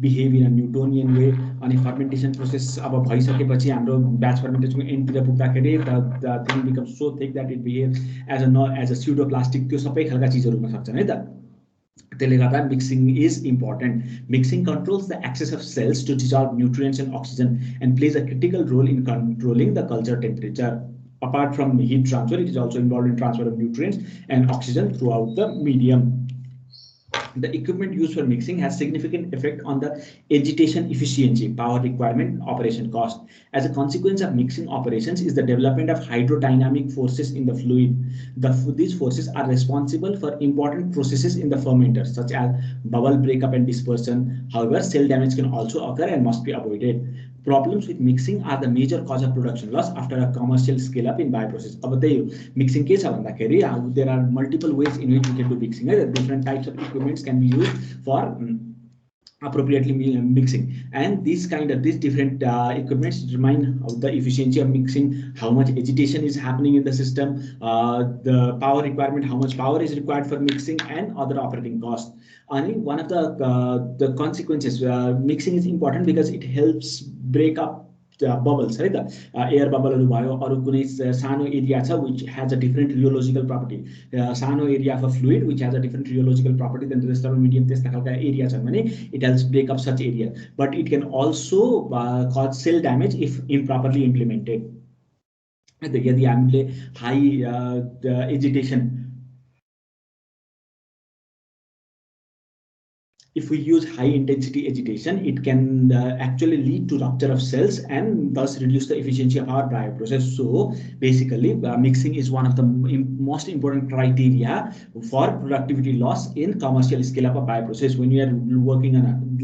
behave in a Newtonian way. अनि fermentation process अब भइसकेपछि हाम्रो batch fermentation को end तिर पुग्दाखेरि the thing becomes so thick that it behaves as a pseudoplastic. त्यो सबै खालका चीजहरु हुन सक्छन् है त। त्यसले गर्दा mixing is important. Mixing controls the access of cells to dissolve nutrients and oxygen and plays a critical role in controlling the culture temperature. Apart from heat transfer, it is also involved in transfer of nutrients and oxygen throughout the medium. The equipment used for mixing has significant effect on the agitation efficiency, power requirement, operation cost. As a consequence of mixing operations is the development of hydrodynamic forces in the fluid. These forces are responsible for important processes in the fermenter, such as bubble breakup and dispersion. However, cell damage can also occur and must be avoided. Problems with mixing are the major cause of production loss after a commercial scale up in bioprocess. अब त्यही हो mixing के छ भन्दाखेरि there are multiple ways in which we can do mixing. Different types of equipments can be used for appropriately mixing, and these different equipments determine the efficiency of mixing, how much agitation is happening in the system, the power requirement, how much power is required for mixing, and other operating costs. And one of the consequences, mixing is important because it helps break up bubbles, right? Air bubble भयो अरु कुनै सानो area छ which has a different rheological property, सानो area of a fluid which has a different rheological property than the rest of the medium, त्यस्ता खालका area छन् भने it helps break up such area, but it can also cause cell damage if improperly implemented. यदि हामीले high agitation, if we use high intensity agitation, it can actually lead to rupture of cells and thus reduce the efficiency of our bioprocess. So basically, mixing is one of the most important criteria for productivity loss in commercial scale up of bioprocess. When we are working on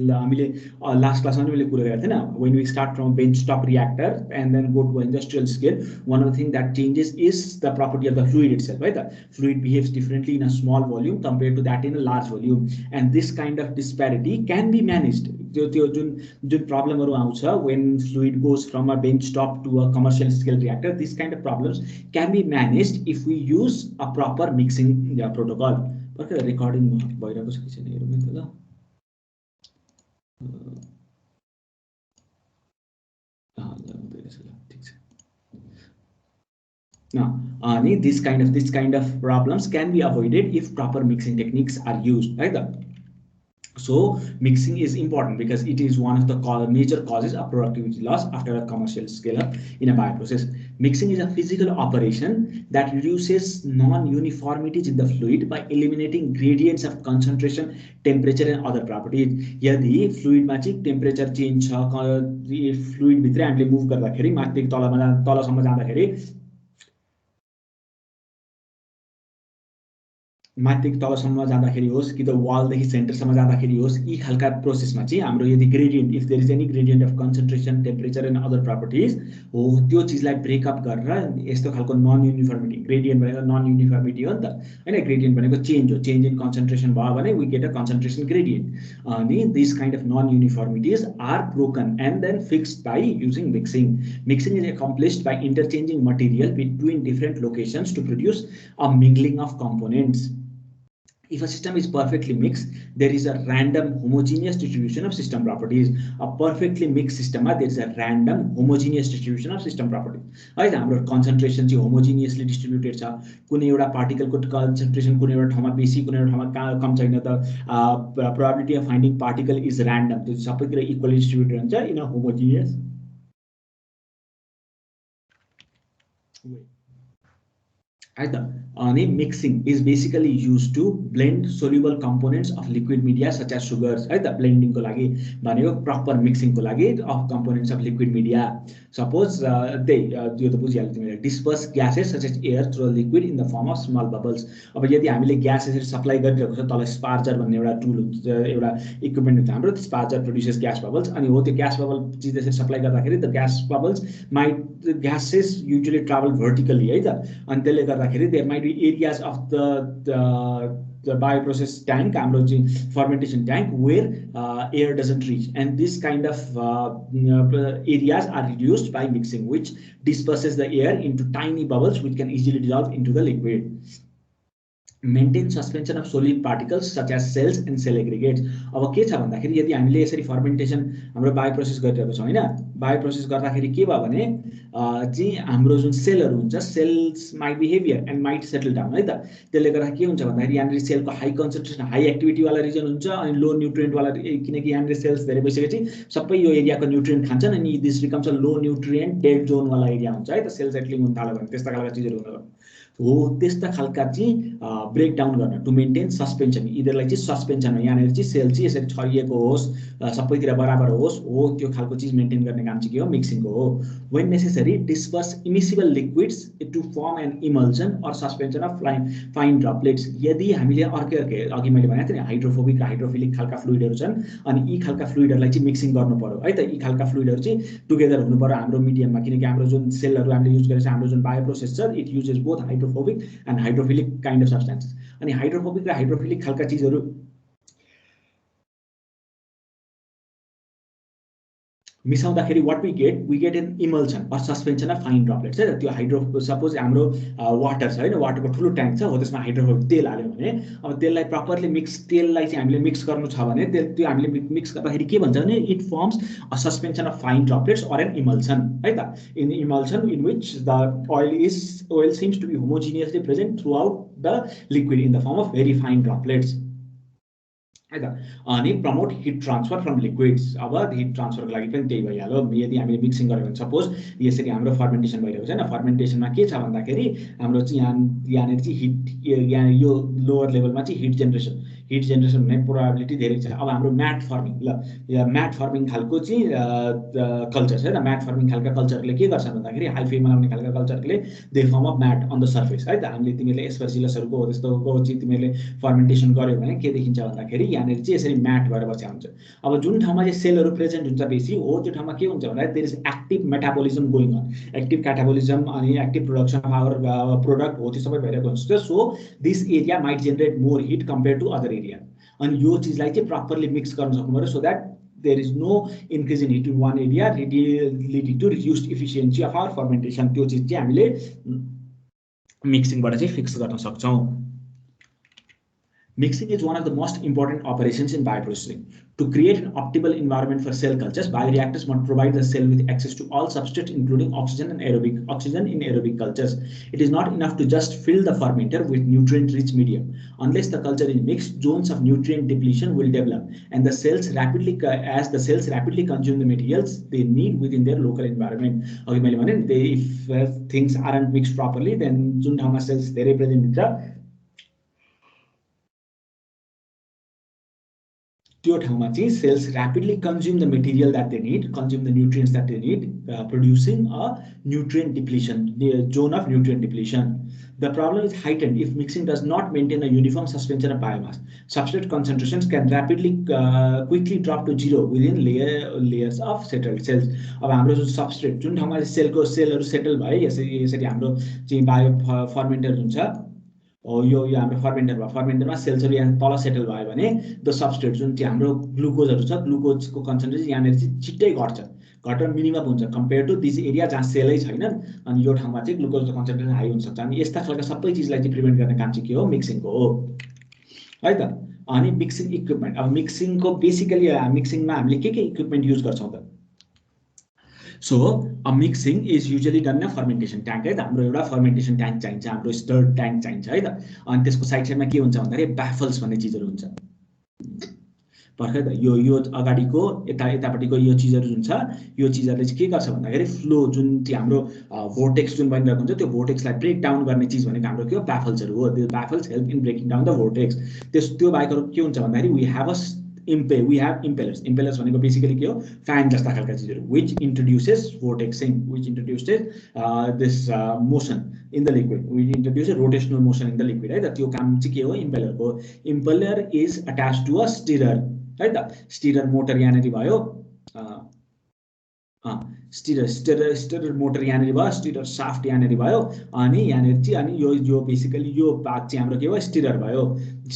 last class, when we start from a benchtop reactor and then go to an industrial scale, one of the things that changes is the property of the fluid itself. Right? The fluid behaves differently in a small volume compared to that in a large volume, and this kind of disparity can be managed. The problem when fluid goes from a bench top to a commercial scale reactor, these kind of problems can be managed if we use a proper mixing protocol. Recording now, this kind of problems can be avoided if proper mixing techniques are used, right? So mixing is important because it is one of the major causes of productivity loss after a commercial scale up in a bioprocess. Mixing is a physical operation that reduces non-uniformities in the fluid by eliminating gradients of concentration, temperature, and other properties. यदि fluid मा चाहिँ temperature change छ, fluid भित्र हामीले move गर्दाखेरि माथि तलसम्म जाँदाखेरि माथि तलसम्म जाँदाखेरि होस् कि त वालदेखि सेन्टरसम्म जाँदाखेरि होस्, यी खालका प्रोसेसमा चाहिँ हाम्रो यदि gradient, if there is any gradient of concentration, temperature and other properties हो, त्यो चिजलाई ब्रेकअप गरेर यस्तो खालको नन युनिफर्मिटी, ग्रेडियन्ट भनेको नन युनिफर्मिटी हो नि त हैन, ग्रेडियन्ट भनेको चेन्ज हो, चेन्ज इन कन्सन्ट्रेसन भयो भने we get a concentration gradient, अनि this kind of non uniformities are broken and then fixed by using mixing. Mixing is accomplished by interchanging material between different locations to produce a mingling of components. If a system is perfectly mixed, there is a random homogeneous distribution of system properties. A perfectly mixed system, there is a random homogeneous distribution of system properties. है हाम्रो concentration चाहिँ homogeneously distributed छ, कुनै एउटा particle को concentration कुनै एउटा ठाउँमा बेसी कुनै एउटा ठाउँमा कम छैन त probability of finding particle is random, त्यो सबैतिर equally distributed हुन्छ in a homogeneous way. Mixing is basically used to blend soluble components of liquid media such as sugars. Blending ko lagi bhaneko proper mixing ko lagi of components of liquid media. Suppose disperse gases such as air through a liquid in the form of small bubbles. अब यदि हामीले gas यसरी supply गरिरहेको छ, तल sparger भन्ने एउटा tool हुन्छ, एउटा इक्विपमेन्ट हुन्छ हाम्रो, स्पार्जर प्रोड्युसेस ग्यास बबल्स, अनि हो त्यो ग्यास बबल चिज यसरी सप्लाई गर्दाखेरि the gas bubbles might gases usually travel vertically, है त, अनि त्यसले गर्दाखेरि there might be areas of the bioprocess tank, हाम्रो चाहिँ fermentation tank, where air doesn't reach, and this kind of areas are reduced by mixing, which disperses the air into tiny bubbles which can easily dissolve into the liquid. maintain suspension of solid particles such as cells and cell aggregates. अब के छ भन्दाखेरि यदि हामीले यसरी fermentation हाम्रो bio process गरिरहेको छौँ हैन, बायो प्रोसेस गर्दाखेरि के भयो भने चाहिँ हाम्रो जुन सेलहरू हुन्छ cells might be heavier and might settle down है त। त्यसले गर्दा के हुन्छ भन्दाखेरि यहाँनिर सेलको हाई कन्सन्ट्रेसन हाई एक्टिभिटी वाला रिजन हुन्छ अनि लो न्युट्रिएन्ट वाला, किनकि यहाँनिर सेल्स धेरै भइसकेपछि सबै यो एरियाको न्युट्रिएन्ट खान्छन् अनि this becomes a low nutrient dead zone वाला एरिया हुन्छ है त। सेल सेटलिङ हुन थाल्यो भने त्यस्ता खालका चिजहरू हुन हो, त्यस्ता खालका चाहिँ ब्रेकडाउन गर्न टु मेन्टेन सस्पेन्सन, यिनीहरूलाई चाहिँ सस्पेन्सन हो, यहाँनिर चाहिँ सेल चाहिँ यसरी छरिएको होस् सबैतिर बराबर होस् हो, त्यो खालको चिज मेन्टेन गर्ने काम चाहिँ के हो, मिक्सिङको हो। When necessary disperse immiscible liquids to form an emulsion or suspension of fine droplets. यदि हामीले अर्कै अघि मैले भनेको थिएँ नि हाइड्रोफोबिक र हाइड्रोफिलिक खालका फ्लुइडहरू छन् अनि यी खालका फ्लुइडहरूलाई चाहिँ मिक्सिङ गर्नु पर्यो है त। यी खालका फ्लुइडहरू चाहिँ टुगेदर हुनु पर्यो हाम्रो मिडियममा, किनकि हाम्रो जुन सेलहरू हामीले युज गरेको छ, हाम्रो जुन बायो प्रोसेस छ, it uses both hydrophobic and hydrophilic kind of substances. अनि हाइड्रोफोबिक र हाइड्रोफिलिक खालका चिजहरू मिसाउँदाखेरि what we get an emulsion or suspension of fine droplets है। त्यो हाइड्रो सपोज हाम्रो वाटर छ हैन, वाटरको ठुलो ट्याङ्क छ हो, त्यसमा हाइड्रोफोबिक तेल हाल्यो भने अब त्यसलाई प्रपरली मिक्स, तेललाई चाहिँ हामीले मिक्स गर्नु छ भने त्यो हामीले मिक्स गर्दाखेरि के भन्छ भने it forms a suspension of fine droplets or an emulsion है त। In emulsion in which the oil seems to be homogeneously present throughout the liquid in the form of very fine droplets है त। अनि promote heat transfer from liquids. अब hit ट्रान्सफरको लागि पनि त्यही भइहाल्यो। यदि हामीले मिक्सिङ गऱ्यो भने सपोज यसरी हाम्रो फर्मेन्टेसन भइरहेको छ हैन, फर्मेन्टेसनमा के छ भन्दाखेरि हाम्रो चाहिँ यहाँनिर चाहिँ हिट, यहाँ यो लोवर लेभलमा चाहिँ हिट जेनेरेसन हुने प्रोबेबिलिटी धेरै छ। अब हाम्रो म्याट फर्मिङ, ल या म्याट फर्मिङ खालको चाहिँ कल्चर छ हैन, म्याट फर्मिङ खालका कल्चरले के गर्छ भन्दाखेरि हाई फेममा आउने खालका कल्चरले they form of mat on the surface है त। हामीले तिमीले एस्परजिलसहरूको हो त्यस्तोको चाहिँ तिमीले फर्मेन्टेसन गर्यो भने के देखिन्छ भन्दाखेरि यहाँनिर चाहिँ यसरी म्याट भएर बसेको हुन्छ। अब जुन ठाउँमा चाहिँ सेलहरू प्रेजेन्ट हुन्छ बेसी हो, त्यो ठाउँमा के हुन्छ भन्दाखेरि there is active metabolism going on, active catabolism अनि active production of our product हो, त्यो सबै भइरहेको हुन्छ। So this area might generate more heat compared to other area. अनि यो चिजलाई चाहिँ प्रपरली मिक्स गर्न सक्नु पर्यो so that there is no increase in heat in one area leading to reduced efficiency of our fermentation। त्यो चिज चाहिँ हामीले मिक्सिङबाट चाहिँ फिक्स गर्न सक्छौं। Mixing is one of the most important operations in bioprocessing. To create an optimal environment for cell cultures, bioreactors must provide the cell with access to all substrates, including oxygen in aerobic cultures. It is not enough to just fill the fermenter with nutrient-rich medium. Unless the culture is mixed, zones of nutrient depletion will develop, and the cells as the cells rapidly consume the materials they need within their local environment. Okay, if things aren't mixed properly, then जुन ठाउँमा cells धेरै present हुन्छ त्यो ठाउँमा चाहिँ cells rapidly consume the material that they need, consume the nutrients that they need, producing a nutrient depletion, the zone of nutrient depletion. The problem is heightened if mixing does not maintain a uniform suspension of biomass. Substrate concentrations can rapidly quickly drop to zero within layers of settled cells. अब हाम्रो जुन substrate जुन ठाउँमा सेलहरू settle भए यसरी हाम्रो चाहिँ बायो फर्मेन्टर हुन्छ यो हाम्रो फर्मेन्टरमा सेल्सहरू यहाँ तल सेटल भयो भने द सबस्ट्रेट जुन चाहिँ हाम्रो ग्लुकोजहरू छ, ग्लुकोजको कन्सन्ट्रेसन यहाँनिर चाहिँ छिट्टै घटेर मिनिमम हुन्छ कम्पेयर टु दिस एरिया जहाँ सेलै छैन अनि यो ठाउँमा चाहिँ ग्लुकोजको कन्सन्ट्रेसन हाई हुन सक्छ। अनि यस्ता खालका सबै चिजलाई चाहिँ प्रिभेन्ट गर्ने काम चाहिँ के हो, मिक्सिङको हो है त। अनि मिक्सिङ इक्विपमेन्ट, अब मिक्सिङको बेसिकली मिक्सिङमा हामीले के इक्विपमेन्ट युज गर्छौँ त। So a mixing is usually done in a fermentation tank है त। हाम्रो एउटा फर्मेन्टेसन ट्याङ्क चाहिन्छ, हाम्रो स्टर्ड ट्याङ्क चाहिन्छ है त। अनि त्यसको साइडमा के हुन्छ भन्दाखेरि ब्याफल्स भन्ने चिजहरू हुन्छ पर्खै त। यो अगाडिको यतापट्टिको यो चिजहरू जुन छ यो चिजहरूले चाहिँ के गर्छ भन्दाखेरि फ्लो जुन चाहिँ हाम्रो भोर्टेक्स जुन बनिरहेको हुन्छ त्यो भोर्टेक्सलाई ब्रेक डाउन गर्ने चिज भनेको हाम्रो के हो, ब्याफल्सहरू हो। त्यो baffles help in breaking down the vortex. त्यो बाहेक के हुन्छ भन्दाखेरि we have impellers भनेको बेसिकली के हो, फ्यान जस्ता खालका चिजहरू which introduces vortexing, which introduces this motion in the liquid, which introduces rotational motion in the liquid है त। त्यो काम चाहिँ के हो, इम्पेलरको। Impeller is attached to a stirrer है त। स्टिरर मोटर यहाँनिर भयो, स्टिरर मोटर यहाँनिर भयो, स्टिरर साफ्ट यहाँनिर भयो अनि यहाँनिर चाहिँ अनि यो बेसिकली यो भाग चाहिँ हाम्रो के हो, स्टिरर भयो,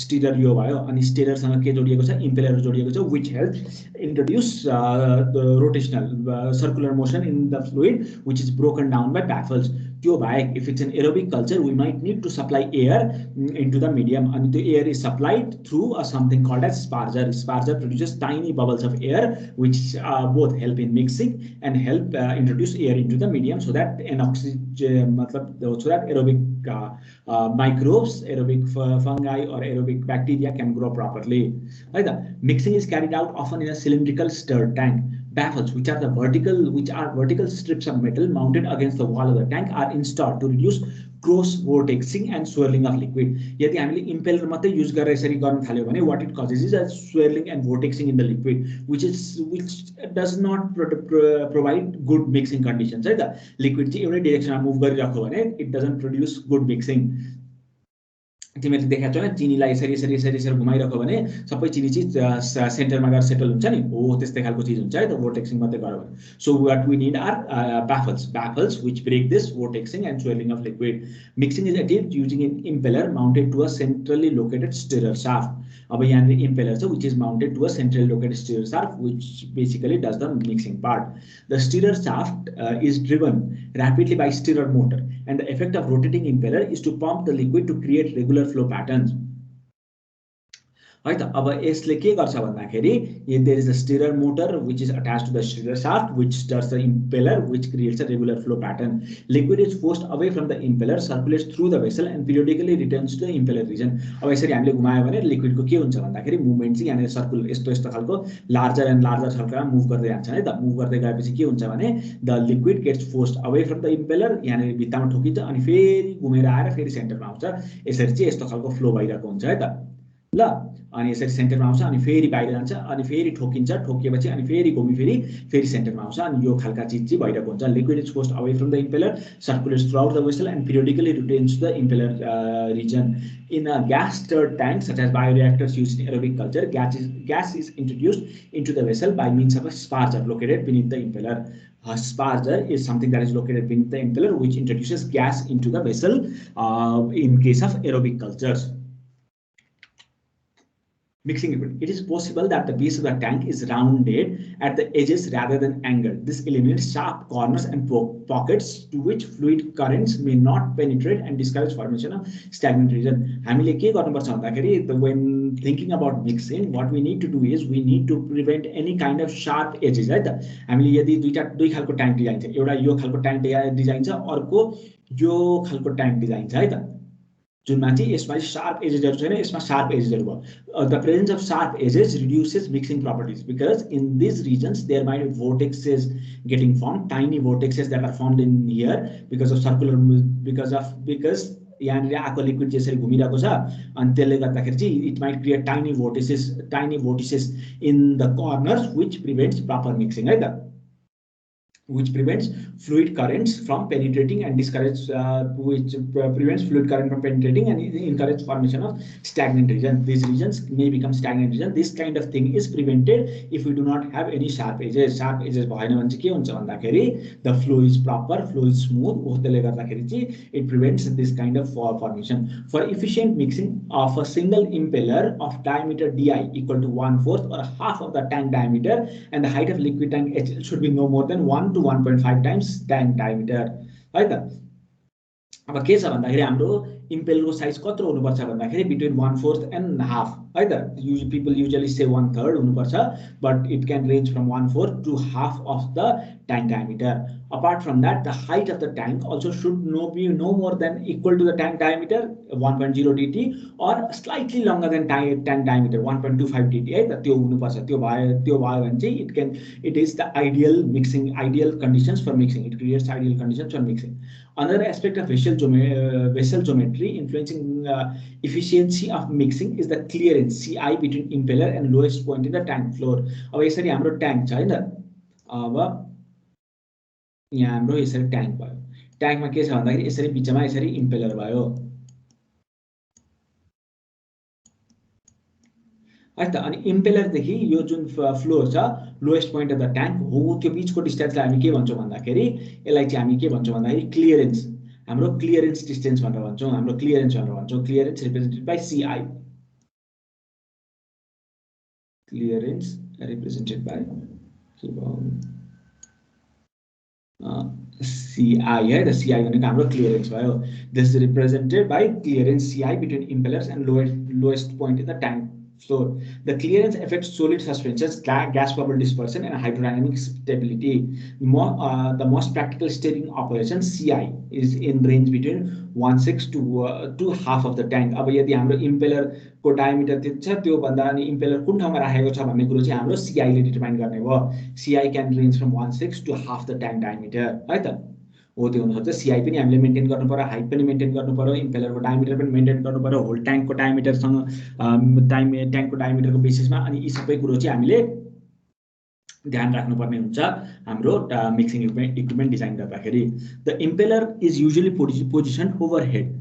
स्टिरर यो भयो अनि स्टिररसँग के जोडिएको छ, इम्पेलर जोडिएको छ which helps introduce the rotational circular motion in the fluid which is broken down by baffles। त्यो बाहेक if it's an aerobic culture we might need to supply air into the medium, and the air is supplied through something called as sparger. Sparger produces tiny bubbles of air which both help in mixing and help introduce air into the medium so that an oxygen so that aerobic microbes, aerobic fungi or aerobic bacteria can grow properly. Right? The mixing is carried out often in a cylindrical stirred tank. Baffles, which are vertical strips of metal mounted against the wall of the tank, are installed to reduce cross vortexing and swirling of liquid. यदि हामीले impeller मात्रै use गरेर यसरी गर्न थाल्यो भने what it causes is a swirling and vortexing in the liquid, which does not provide good mixing conditions. है त लिक्विड चाहिँ एउटै डाइरेक्सनमा मुभ गरिराख्यो भने it doesn't produce good mixing. तिमीले देखाएको छौ न चिनीलाई यसरी यसरी यसरी यसरी घुमाइराख्यो भने सबै चिनी चाहिँ सेन्टरमा गएर सेटल हुन्छ नि, हो त्यस्तै खालको चीज हुन्छ है त vortexing मात्रै गर्यो भने. So what we need are baffles which break this vortexing and swirling of liquid. Mixing is achieved using an impeller mounted to a centrally located stirrer shaft. अब यहाँनिर impeller छ which is mounted to a centrally located stirrer shaft which basically does the mixing part. The stirrer shaft is driven rapidly by stirrer motor, and the effect of rotating impeller is to pump the liquid to create regular flow patterns. है त अब यसले के गर्छ भन्दाखेरि there is a stirrer motor which is attached to the stirrer shaft which stirs the impeller which creates a regular flow pattern. Liquid is forced away from the impeller, circulates through the vessel and periodically returns to the impeller region. अब यसरी हामीले घुमायो भने liquid को के हुन्छ भन्दाखेरि movement चाहिँ यहाँनिर सर्कुलर यस्तो यस्तो खालको लार्जर एन्ड लार्जर सर्कलमा मुभ गर्दै जान्छ है त. मुभ गर्दै गएपछि के हुन्छ भने the liquid gets forced away from the impeller, यहाँनिर भित्तामा ठोकिन्छ अनि फेरि घुमेर आएर फेरि सेन्टरमा आउँछ. यसरी चाहिँ यस्तो खालको फ्लो भइरहेको हुन्छ है त ल. अनि यसरी सेन्टरमा आउँछ अनि फेरि बाहिर जान्छ अनि फेरि ठोकिन्छ, ठोकिएपछि अनि फेरि घुमी फेरि सेन्टरमा आउँछ अनि यो खालका चीज चाहिँ भइरहेको हुन्छ. Liquid is forced away from the impeller, circulates throughout the vessel and periodically returns to the impeller region. In a gas stirred tank such as bioreactors used in aerobic culture, gas is introduced into the vessel by means of a sparger located beneath the impeller. A sparger is something that is located beneath the impeller which introduces gas into the vessel in case of aerobic cultures. Mixing liquid. It is possible that the base of the tank is rounded at the edges rather than angled. This eliminates sharp corners and pockets to which fluid currents may not penetrate and discourage formation of stagnant region. हामीले के गर्नुपर्छ भन्दाखेरि when thinking about mixing, what we need to do is we need to prevent any kind of sharp edges है त. हामीले यदि दुई खालको ट्याङ्क डिजाइन छ, एउटा यो खालको ट्याङ्क डिजाइन छ, अर्को यो खालको ट्याङ्क डिजाइन छ है त, जुनमा चाहिँ यसमा sharp edges छैन, यसमा sharp edges भयो. The presence of sharp edges reduces mixing properties because in these regions there might be vortexes getting formed, tiny vortexes that are formed in here because of because यहाँनिर आएको liquid त्यसरी घुमिरहेको छ अनि त्यसले गर्दाखेरि चाहिँ it might create tiny vortices in the corners which prevents proper mixing है त, which prevents fluid currents from penetrating and encourage formation of stagnant region. These regions may become stagnant region. This kind of thing is prevented if we do not have any sharp edges. Sharp edges भएन भने चाहिँ के हुन्छ भन्दाखेरि the flow is proper, flow is smooth. त्यसले गर्दाखेरि चाहिँ it prevents this kind of formation. For efficient mixing of a single impeller of diameter di equal to 1/4 or half of the tank diameter and the height of liquid tank HL should be no more than 1 to 1.5 times tank diameter है त. अब के छ भन्दाखेरि हाम्रो इम्पेलरको size कत्रो हुनुपर्छ भन्दाखेरि between 1/4 and half है त. People usually say 1/3 हुनुपर्छ, but it can range from 1/4 to half of the tank diameter. Apart from that, the height of the tank also should be no more than equal to the tank diameter 1.0 dt or slightly longer than tank diameter 1.25 dt है त. त्यो हुनुपर्छ. त्यो भयो भने चाहिँ it is the ideal conditions for mixing. It creates ideal conditions for mixing. Another aspect of vessel geometry influencing efficiency of mixing is the clearance CI between impeller and lowest point in the tank floor. अब यसरी हाम्रो tank छ हैन, अब यहाँ हाम्रो यसरी tank भयो. ट्याङ्कमा के छ भन्दाखेरि यसरी बिचमा यसरी इम्पेलर भयो है त. अनि इम्पेलर देखि यो जुन फ्लोर छ lowest point of the tank हो त्यो बीचको डिस्टेन्सलाई हामी के भन्छौँ भन्दाखेरि यसलाई चाहिँ हामी के भन्छौँ भन्दाखेरि क्लियरेन्स, हाम्रो क्लियरेन्स डिस्टेन्स भनेर भन्छौँ. हाम्रो क्लियरेन्स भनेर भन्छौँ. Clearance represented by CI. Clearance represented by CI है the CI भनेको हाम्रो clearance भयो. This is represented by clearance CI between impellers and lowest point in the tank floor. The clearance affects solid suspensions, gas bubble dispersion, and hydrodynamic stability. The most practical steering operation CI is in range between 1/6 to half of the tank. अब यदि हाम्रो impeller को diameter त्यति छ त्यो भन्दा अनि impeller कुन ठाउँमा राखेको छ भन्ने कुरो चाहिँ हाम्रो CI ले डिटरमाइन गर्ने भयो. CI can range from 1/6 to half the tank diameter है त. हो त्यो हुनसक्छ. CI पनि हामीले मेन्टेन गर्नु पर्यो, हाइट पनि मेन्टेन गर्नु पर्यो, इम्पेलरको डायमिटर पनि मेन्टेन गर्नु पर्यो, होल ट्याङ्कको डायमिटरसँग ट्याङ्कको डायमिटरको बेसिसमा. अनि यी सबै कुरो चाहिँ हामीले ध्यान राख्नुपर्ने हुन्छ हाम्रो मिक्सिङ इक्विपमेन्ट डिजाइन गर्दाखेरि. The impeller is usually position overhead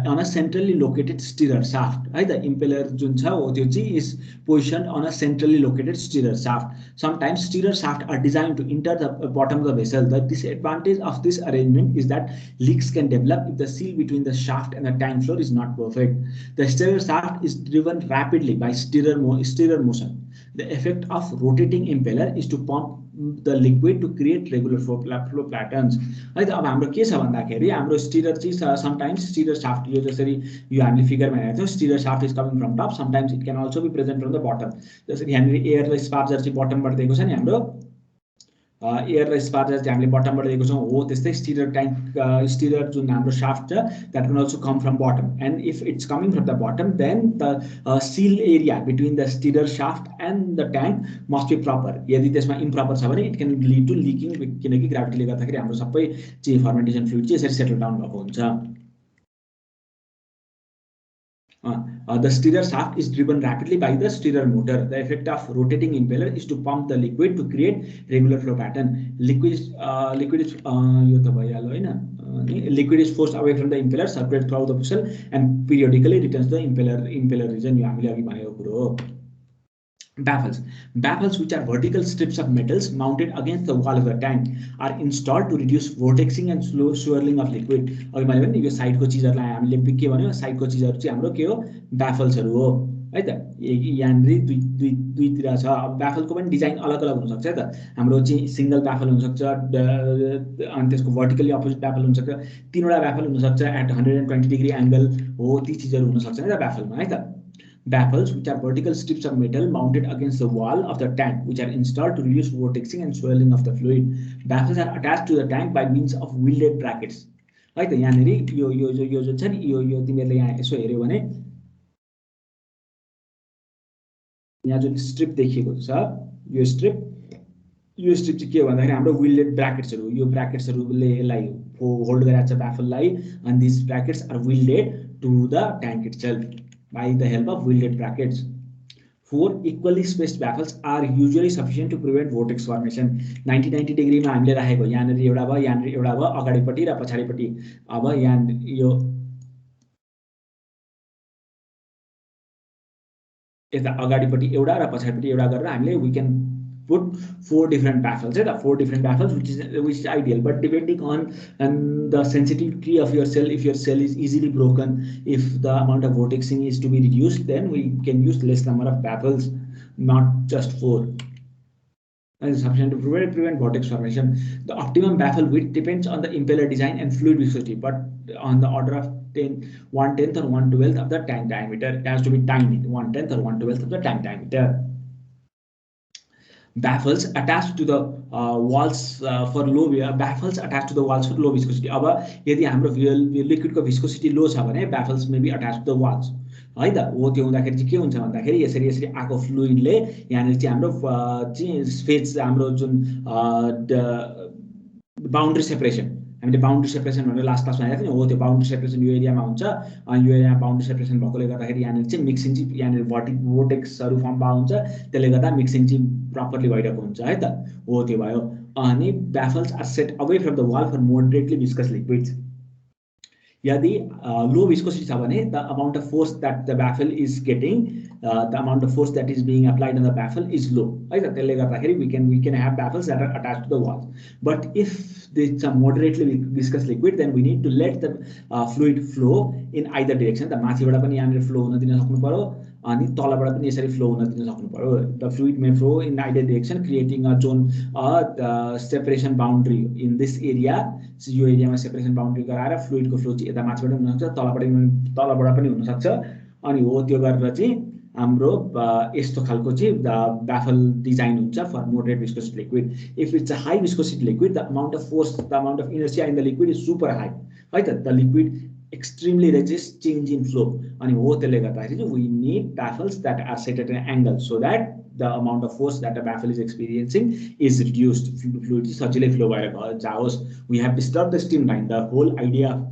on a centrally located stirrer shaft है त. इम्पेलर जुन छ हो त्यो चाहिँ is position on a centrally located stirrer shaft. Sometimes stirrer shaft are designed to enter the bottom of the vessel. The disadvantage of this arrangement is that leaks can develop if the seal between the shaft and the tank floor is not perfect. The stirrer shaft is driven rapidly by stirrer motion. The effect of rotating impeller is to pump the liquid to create regular flow patterns है त. अब हाम्रो के छ भन्दाखेरि हाम्रो stirrer चाहिँ sometimes stirrer shaft यो जसरी यो हामीले फिगरमा हेरेको थियौँ stirrer shaft is coming from top. Sometimes it can also be present from the bottom. जसरी यहाँनिर एयर र स्पार्जर चाहिँ बटमबाट दिएको छ नि हाम्रो एयर र स्पार्जर चाहिँ हामीले बटमबाट दिएको छौँ हो त्यस्तै स्टिरर ट्याङ्क स्टिरर जुन हाम्रो शाफ्ट छ that can also come from bottom. And if it's coming from the bottom then the seal area between the stirrer shaft and the tank must be proper. यदि त्यसमा improper छ भने it can lead to leaking किनकि ग्राभिटीले गर्दाखेरि हाम्रो सबै चाहिँ फर्मेन्टेसन फ्लुइड चाहिँ यसरी सेटल डाउन भएको हुन्छ. The stirrer shaft is driven rapidly by the stirrer motor. The effect of rotating impeller is to pump the liquid to create regular flow pattern. Liquid is forced away from the impeller, circulates throughout the vessel, and periodically returns the impeller region. यो हामीले अघि भनेको कुरो हो. Baffles, which are vertical strips of metals mounted against the wall of the tank, are installed to reduce vortexing and slow swirling of liquid. अघि मैले भने यो साइडको चीजहरुलाई हामीले के भन्यो साइडको चीजहरु चाहिँ हाम्रो के हो bafflesहरु हो है त. यहाँनिर दुईतिर छ. अब baffleको पनि डिजाइन अलग अलग हुन सक्छ है त. हाम्रो चाहिँ सिंगल baffle हुन सक्छ अनि त्यसको vertically opposite baffle हुन सक्छ. तीनवटा baffle हुन सक्छ at 120 degree angle हो ती चीजहरु हुन सक्छ है त baffleमा है त. Baffles, which are vertical strips of metal mounted against the wall of the tank, which are installed to reduce vortexing and swirling of the fluid. Baffles are attached to the tank by means of welded brackets. है त. यहाँनिर यो जुन छ नि यो तिमीहरूले यहाँ यसो हेर्यो भने यहाँ जुन स्ट्रिप देखिएको छ यो स्ट्रिप चाहिँ के भन्दाखेरि हाम्रो वेल्डेड ब्राकेट्सहरु यो ब्राकेट्सहरुले यसलाई होल्ड गरेको छ baffleलाई. and these brackets are welded to the tank itself by the help of welded brackets. 4 equally spaced baffles are usually sufficient to prevent vortex formation. 90 degree मा हामीले राखेको यहाँनिर एउटा भयो यहाँनिर एउटा भयो अगाडिपट्टि र पछाडिपट्टि. अब यहाँ यो यता अगाडिपट्टि एउटा र पछाडिपट्टि एउटा गरेर हामीले we can put 4 different baffles. 4 different baffles, which is ideal, but depending on the sensitivity of your cell, if your cell is easily broken, if the amount of vortexing is to be reduced, then we can use less number of baffles, not just 4. That is sufficient to prevent vortex formation. The optimum baffle width depends on the impeller design and fluid viscosity, but on the order of 1/10 or 1/12 of the tank diameter. It has to be tiny, 1/10 or 1/12 of the tank diameter. Baffles attached to the walls for low baffles attached to the walls for low viscosity. अब यदि हाम्रो liquid को viscosity लो छ भने baffles may be attached to the walls है त. हो त्यो हुँदाखेरि चाहिँ के हुन्छ भन्दाखेरि यसरी आको फ्लुइडले यहाँनिर चाहिँ हाम्रो चाहिँ स्पेस हाम्रो जुन बाउन्ड्री सेपरेसन हामीले बाउन्ड्री सेपरेसन भनेर लास्ट क्लासमा हेरेको थियौँ हो त्यो बाउन्ड्री सेपरेसन यो एरियामा हुन्छ. अनि यो एरियामा बाउन्ड्री सेपरेसन भएकोले गर्दाखेरि यहाँनिर चाहिँ मिक्सिङ चाहिँ यहाँनिर vortexहरु फर्म भएको हुन्छ त्यसले गर्दा मिक्सिङ चाहिँ प्रपरली भइरहेको हुन्छ है त. हो त्यो भयो. अनि baffles are set away from the wall for moderately viscous liquids. यदि low viscosity छ भने the amount of force that the baffle is getting the amount of force that is being applied on the baffle is low है त. त्यसले गर्दाखेरि we can have baffles that are attached to the walls. But if it's a moderately viscous liquid, then we need to let the fluid flow in either direction. The माथिबाट पनि यहाँनिर flow हुन दिन सक्नु पर्यो अनि तलबाट पनि यसरी फ्लो हुन दिन सक्नु पर्यो. The fluid may flow in either direction, creating a zone the separation boundary in this area. So यो एरियामा सेपरेसन बाउन्ड्री गराएर फ्लुइडको फ्लो चाहिँ यता माथिबाट पनि हुन सक्छ, तलबाट पनि हुन सक्छ. अनि हो त्यो गरेर चाहिँ हाम्रो यस्तो खालको चाहिँ baffle डिजाइन हुन्छ for moderate viscosity liquid. If it's a high viscosity liquid, the amount of force, the amount of inertia in the liquid is super high. Right? The liquid extremely resists change in flow. अनि हो त्यसले गर्दाखेरि चाहिँ we need baffles that are set at an angle so that the amount of force that a baffle is experiencing is reduced. Fluid सजिलै flow भएर जाओस्. We have disturbed the streamline. The whole idea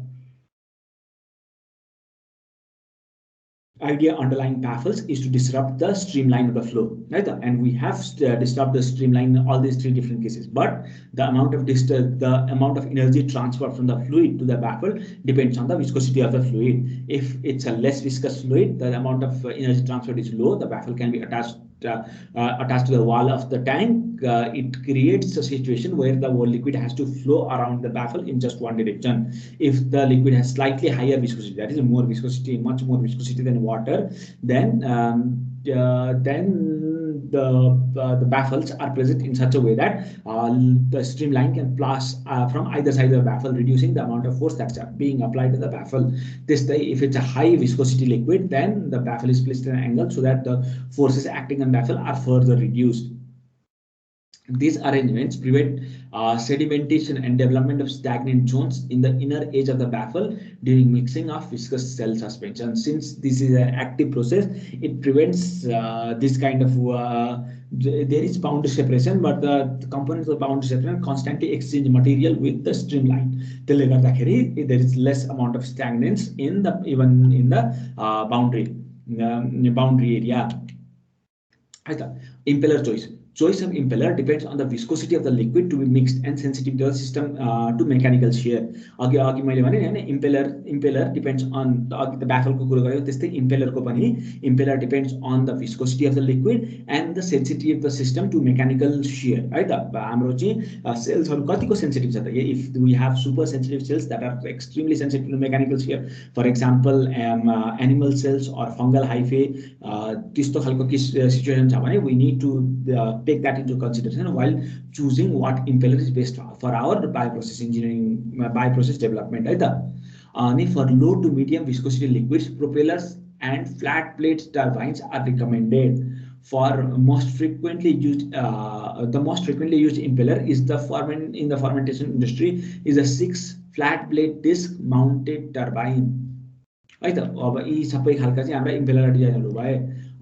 underlying baffles is to disrupt the streamline of the flow, right? And we have disturbed the streamline in all these three different cases. But the amount of energy transferred from the fluid to the baffle depends on the viscosity of the fluid. If it's a less viscous fluid, the amount of energy transferred is low. The baffle can be attached to the wall of the tank. It creates a situation where the whole liquid has to flow around the baffle in just one direction. If the liquid has slightly higher viscosity, that is more viscosity, much more viscosity than water, then the baffles are present in such a way that the streamline can pass from either side of the baffle, reducing the amount of force that's being applied to the baffle. If it's a high viscosity liquid, then the baffle is placed at an angle so that the forces acting on baffle are further reduced. These arrangements prevent sedimentation and development of stagnant zones in the inner edge of the baffle during mixing of viscous cell suspension. Since this is an active process, it prevents this kind of there is boundary separation, but the components of boundary separation constantly exchange material with the streamline. There is less amount of stagnance in the boundary area. Impeller choice. Choice of impeller depends on the viscosity of the liquid to be mixed and sensitivity of the system to mechanical shear. Impeller depends on the baffle ko kuro garyo त्यस्तै impeller ko pani impeller depends on the viscosity of the liquid and the sensitivity of the system to mechanical shear. Right? हाम्रो चाहिँ cells हरु कतिको sensitive छ त? If we have super sensitive cells that are extremely sensitive to mechanical shear, for example animal cells or fungal hyphae, त्यस्तो खालको situation छ भने we need to take that into consideration while choosing what impeller is best for our bioprocess engineering, bioprocess development. And for low to medium viscosity liquids, propellers and flat plate turbines are recommended. For most frequently used, the most frequently used impeller is in the fermentation industry is a 6 flat blade disc mounted turbine. है त अब यी सबै खालका चाहिँ हाम्रो impeller डिजाइनहरु भए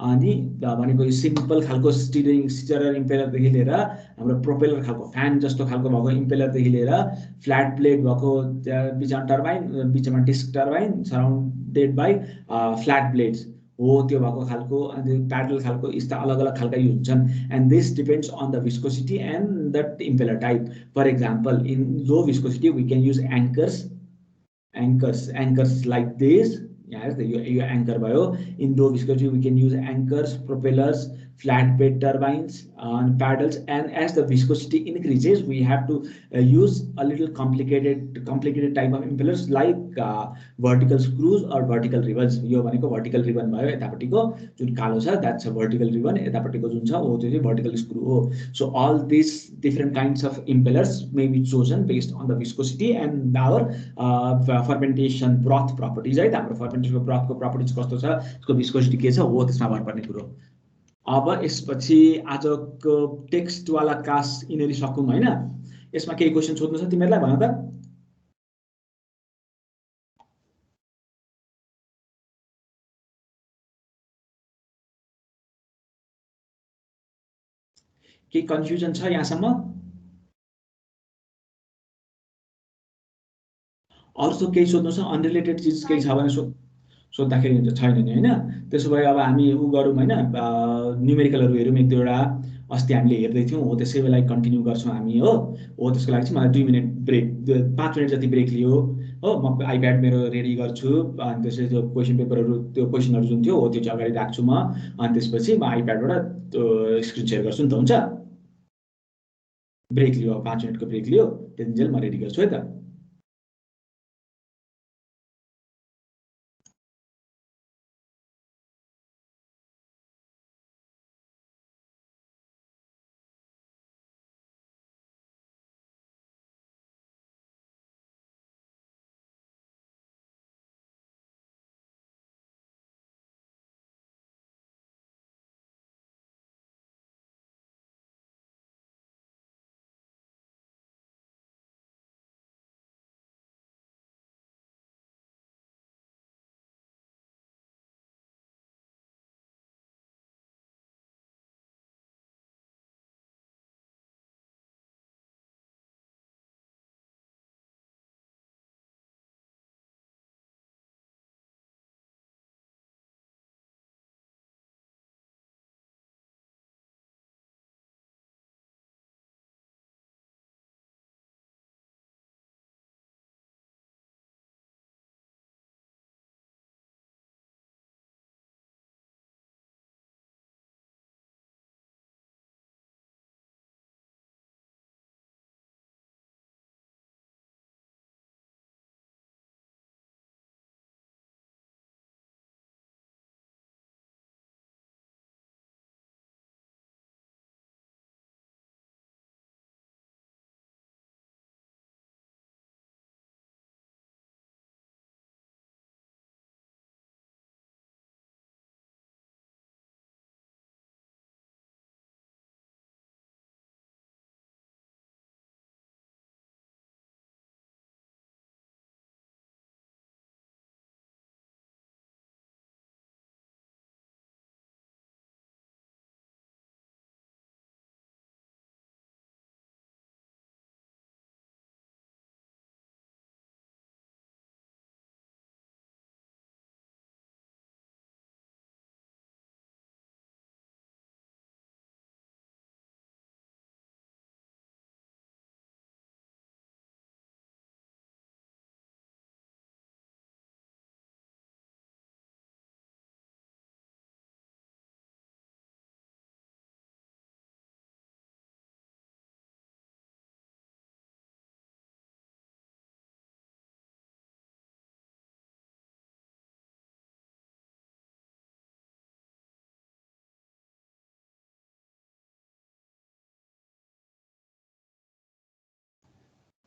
अनि भनेको सिम्पल खालको स्टिरर इम्पेलर देखि लिएर हाम्रो प्रोपेलर खालको फ्यान जस्तो खालको भएको इम्पेलर देखि लिएर फ्ल्याट ब्लेड भएको बीचमा टर्बाइन बीचमा disc turbine surrounded by flat blades हो त्यो भएको खालको अनि प्याडल खालको यस्ता अलग-अलग खालका युज हुन्छन् and this depends on the viscosity and the impeller type. For example, in low viscosity we can use anchors like this. Yes, your anchor bio. In low viscosity we can use anchors, propellers, flatbed turbines, and paddles. And as the viscosity increases, we have to use a little complicated type of impellers like vertical screws or vertical ribbons. यो भनेको vertical ribbon भयो यतापट्टिको जुन कालो छ, that's a vertical ribbon. यतापट्टिको जुन छ वो चाहिँ vertical screw हो. So all these different kinds of impellers may be chosen based on the viscosity and our fermentation broth properties. है हाम्रो fermentation broth को properties कस्तो छ, यसको viscosity के छ, हो त्यसमा भर पर्ने कुरो. अब यसपछि आजको टेक्स्ट वाला क्लास इनेरी सकौं हैन. यसमा केही क्वेशन सोध्नु छ तिमीहरुलाई भन त. केही कन्फ्युजन छ यहाँसम्म? अरु त केही सोध्नु छ अनरिलेटेड चीज केही छ भने सोध्दाखेरि हुन्छ छैन नि हैन. त्यसो भए अब हामी उ गरौँ हैन न्यूमेरिकलहरु हेरौँ एक दुईवटा. अस्ति हामीले हेर्दै थियौं हो त्यसै बेला कन्टिन्यू गर्छौं हामी हो. त्यसको लागि चाहिँ मलाई 2 मिनेट ब्रेक 5 मिनेट जति ब्रेक लियो हो. म आइप्याड मेरो रेडी गर्छु अनि त्यसपछि त्यो क्वेशन पेपरहरु त्यो क्वेशनहरु जुन थियो हो त्यो चाहिँ अगाडि राख्छु म. अनि त्यसपछि म आइप्याडबाट त्यो स्क्रिन शेयर गर्छु नि त हुन्छ. ब्रेक लियो, 5 मिनटको ब्रेक लियो, त्यतिन्जेल म रेडी गर्छु है त।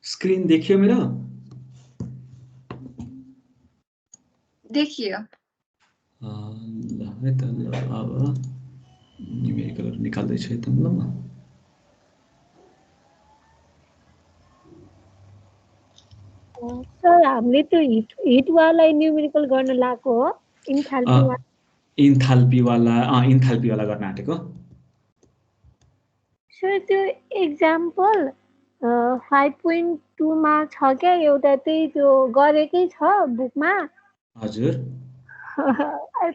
स्क्रिन देखियो मेरो? देखियो। ल है त, ल अब न्युमेरिकलहरु निकाल्दैछु है त ल म। सर हामीले त्यो हिटवाला न्युमेरिकल गर्न लागेको हो, इन्थाल्पीवाला? इन्थाल्पीवाला गर्न आँटेको। सर त्यो एक्जाम्पल 5.2 मा छ क्या, एउटा त्यही त्यो गरेकै छ बुकमा। हजुर।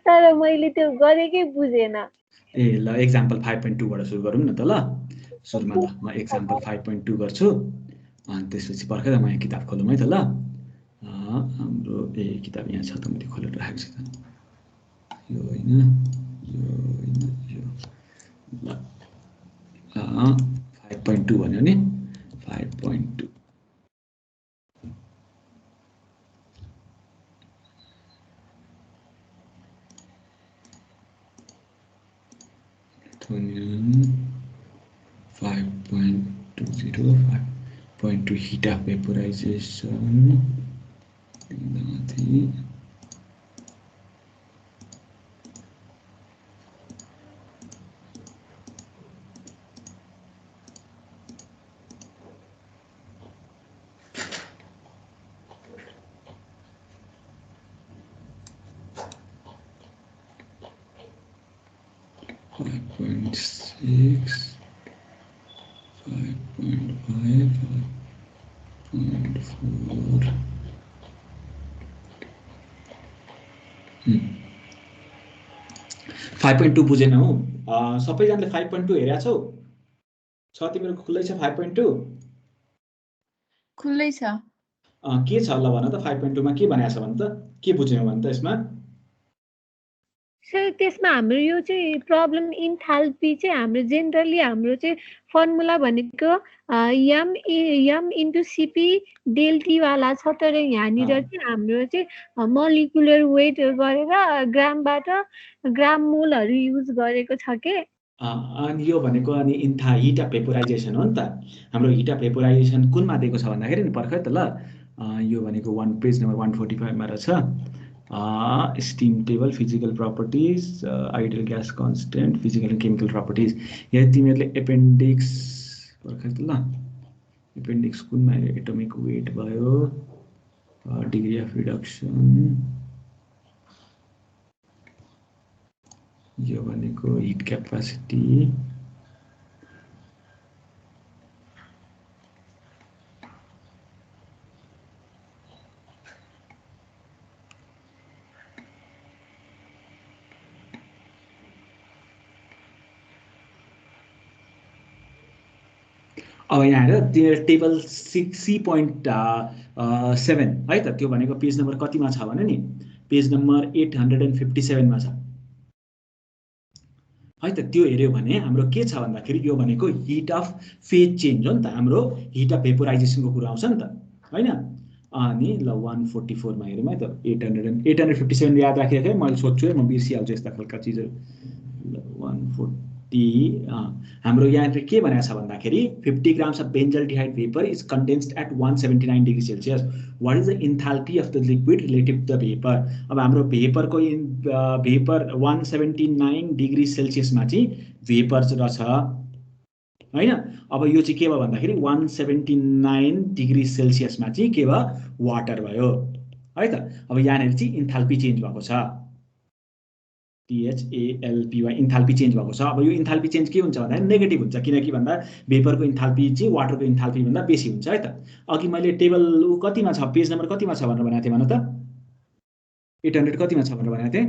तर मैले त्यो गरेकै बुझेन। ए ल, एक्जाम्पल 5.2 बाट सुरु गरौँ न त ल। सुरुमा ल म एक्जाम्पल 5.2 गर्छु, अनि त्यसपछि पर्खेर म यहाँ किताब खोलौँ है त ल। हाम्रो किताब यहाँ छ त, मैले खोलेर राखेको छु त। यो होइन, यो ल 5.2 भन्यो नि, 5.2 5.20 5.2 heat of vaporization. Six, 5.5, 5.4. 5.2 बुझेन हौ। सबैजनाले 5.2 हेरेका छौ? छ तिम्रो खुल्लै छ 5.2? खुल्लै छ। के छ ल भन त, 5.2 मा के भनेको छ भन त, के बुझ्यौ भन त यसमा? त्यसमा हाम्रो यो चाहिँ प्रब्लम इन्थाल्पी चाहिँ हाम्रो जेनरली हाम्रो चाहिँ फर्मुला भनेको एम इन्टु सिपी डेल्टी वाला छ, तर यहाँनिर चाहिँ हाम्रो चाहिँ मलिकुलर वेट गरेर ग्रामबाट ग्राम मोलहरू युज गरेको छ के। अनि यो भनेको अनि हिट अफ भेपोराइजेसन हो नि त। हाम्रो हिट अफ भेपोराइजेसन कुनमा दिएको छ भन्दाखेरि नि पर्खै त ल, यो भनेको पेज नम्बर 145 मा रहेछ। Steam table, physical properties, ideal gas constant, physical and chemical properties. यहाँ तिमीहरूले एपेन्डिक्स पर्खै त ल, एपेन्डिक्स कुनमा एटोमिक वेट भयो, डिग्री अफ रिडक्सन, यो भनेको हिट क्यापासिटी, अब यहाँ हेर टेबल 6C.7 है त, त्यो भनेको पेज नम्बर कतिमा छ भने नि, पेज नम्बर 857 मा छ है त। त्यो हेऱ्यो भने हाम्रो के छ भन्दाखेरि यो भनेको हिट अफ फेज चेन्ज हो नि त, हाम्रो हिट अफ भेपोराइजेसनको कुरा आउँछ नि त हैन। अनि ल 144 मा हेरौँ है त, 857 याद राखेको मैले सोध्छु है, म बिर्सिहाल्छु यस्ता खालका चिजहरू। 140 हाम्रो यहाँ के भनेको छ भन्दाखेरि 50 grams of benzaldehyde vapor is condensed at 179 degree Celsius. What is the enthalpy of the liquid relative to the vapor? अब हाम्रो भेपरको भेपर 179 डिग्री सेल्सियसमा चाहिँ भेपर रहेछ हैन। अब यो चाहिँ के भयो भन्दाखेरि 179 डिग्री सेल्सियसमा चाहिँ के भयो, वाटर भयो है त। अब यहाँनिर चाहिँ इन्थाल्पी चेन्ज भएको छ, THALPY इन्थाल्पी चेन्ज भएको छ। अब यो इन्थाल्पी चेन्ज के हुन्छ भन्दा नेगेटिभ हुन्छ, किनकि भन्दा भेपरको इन्थाल्पी चाहिँ वाटरको इन्थाल्पी भन्दा बेसी हुन्छ है त। अघि मैले टेबल कतिमा छ, पेज नम्बर कतिमा छ भनेर भनेको थिएँ भन त, 800 कतिमा छ भनेर भनेको थिएँ,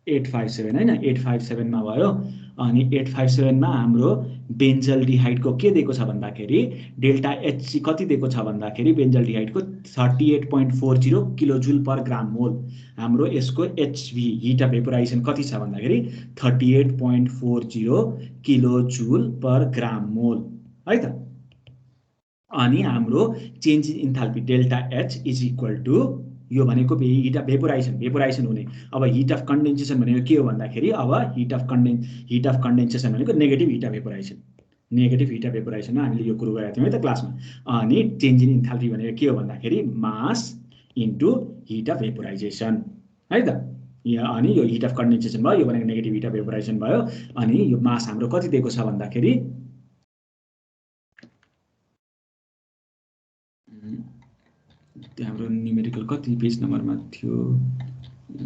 857 हैन, 857 मा भयो। अनि 857 मा हाम्रो बेन्जल्डिहाइडको के दिएको छ भन्दाखेरि डेल्टा एच चाहिँ कति दिएको छ भन्दाखेरि बेन्जल्डिहाइडको 38.40 किलोजुल पर ग्राम मोल। हाम्रो यसको एचभी हिट अफ भेपोराइजेसन कति छ भन्दाखेरि 38.40 किलोजुल पर ग्राम मोल है त। अनि हाम्रो change in enthalpy delta H is equal to, यो भनेको हिट अफ भेपोराइजेसन हुने। अब हिट अफ कन्डेन्सेसन भनेको के हो भन्दाखेरि, अब हिट अफ कन्डेन्सेसन भनेको negative heat of vaporisation, negative heat of भेपोराइजेसनमा हामीले यो कुरो गरेका थियौँ है त क्लासमा। अनि चेन्ज इन इन्थाल्पी भनेको के हो भन्दाखेरि मास इन्टु हिट अफ भेपोराइजेसन है त। अनि यो हिट अफ कन्डेन्सेसन भयो, यो भनेको नेगेटिभ हिट अफ भेपोराइजेसन भयो। अनि यो मास हाम्रो कति दिएको छ भन्दाखेरि हाम्रो न्युमेरिकल कति पेज नम्बरमा थियो, ल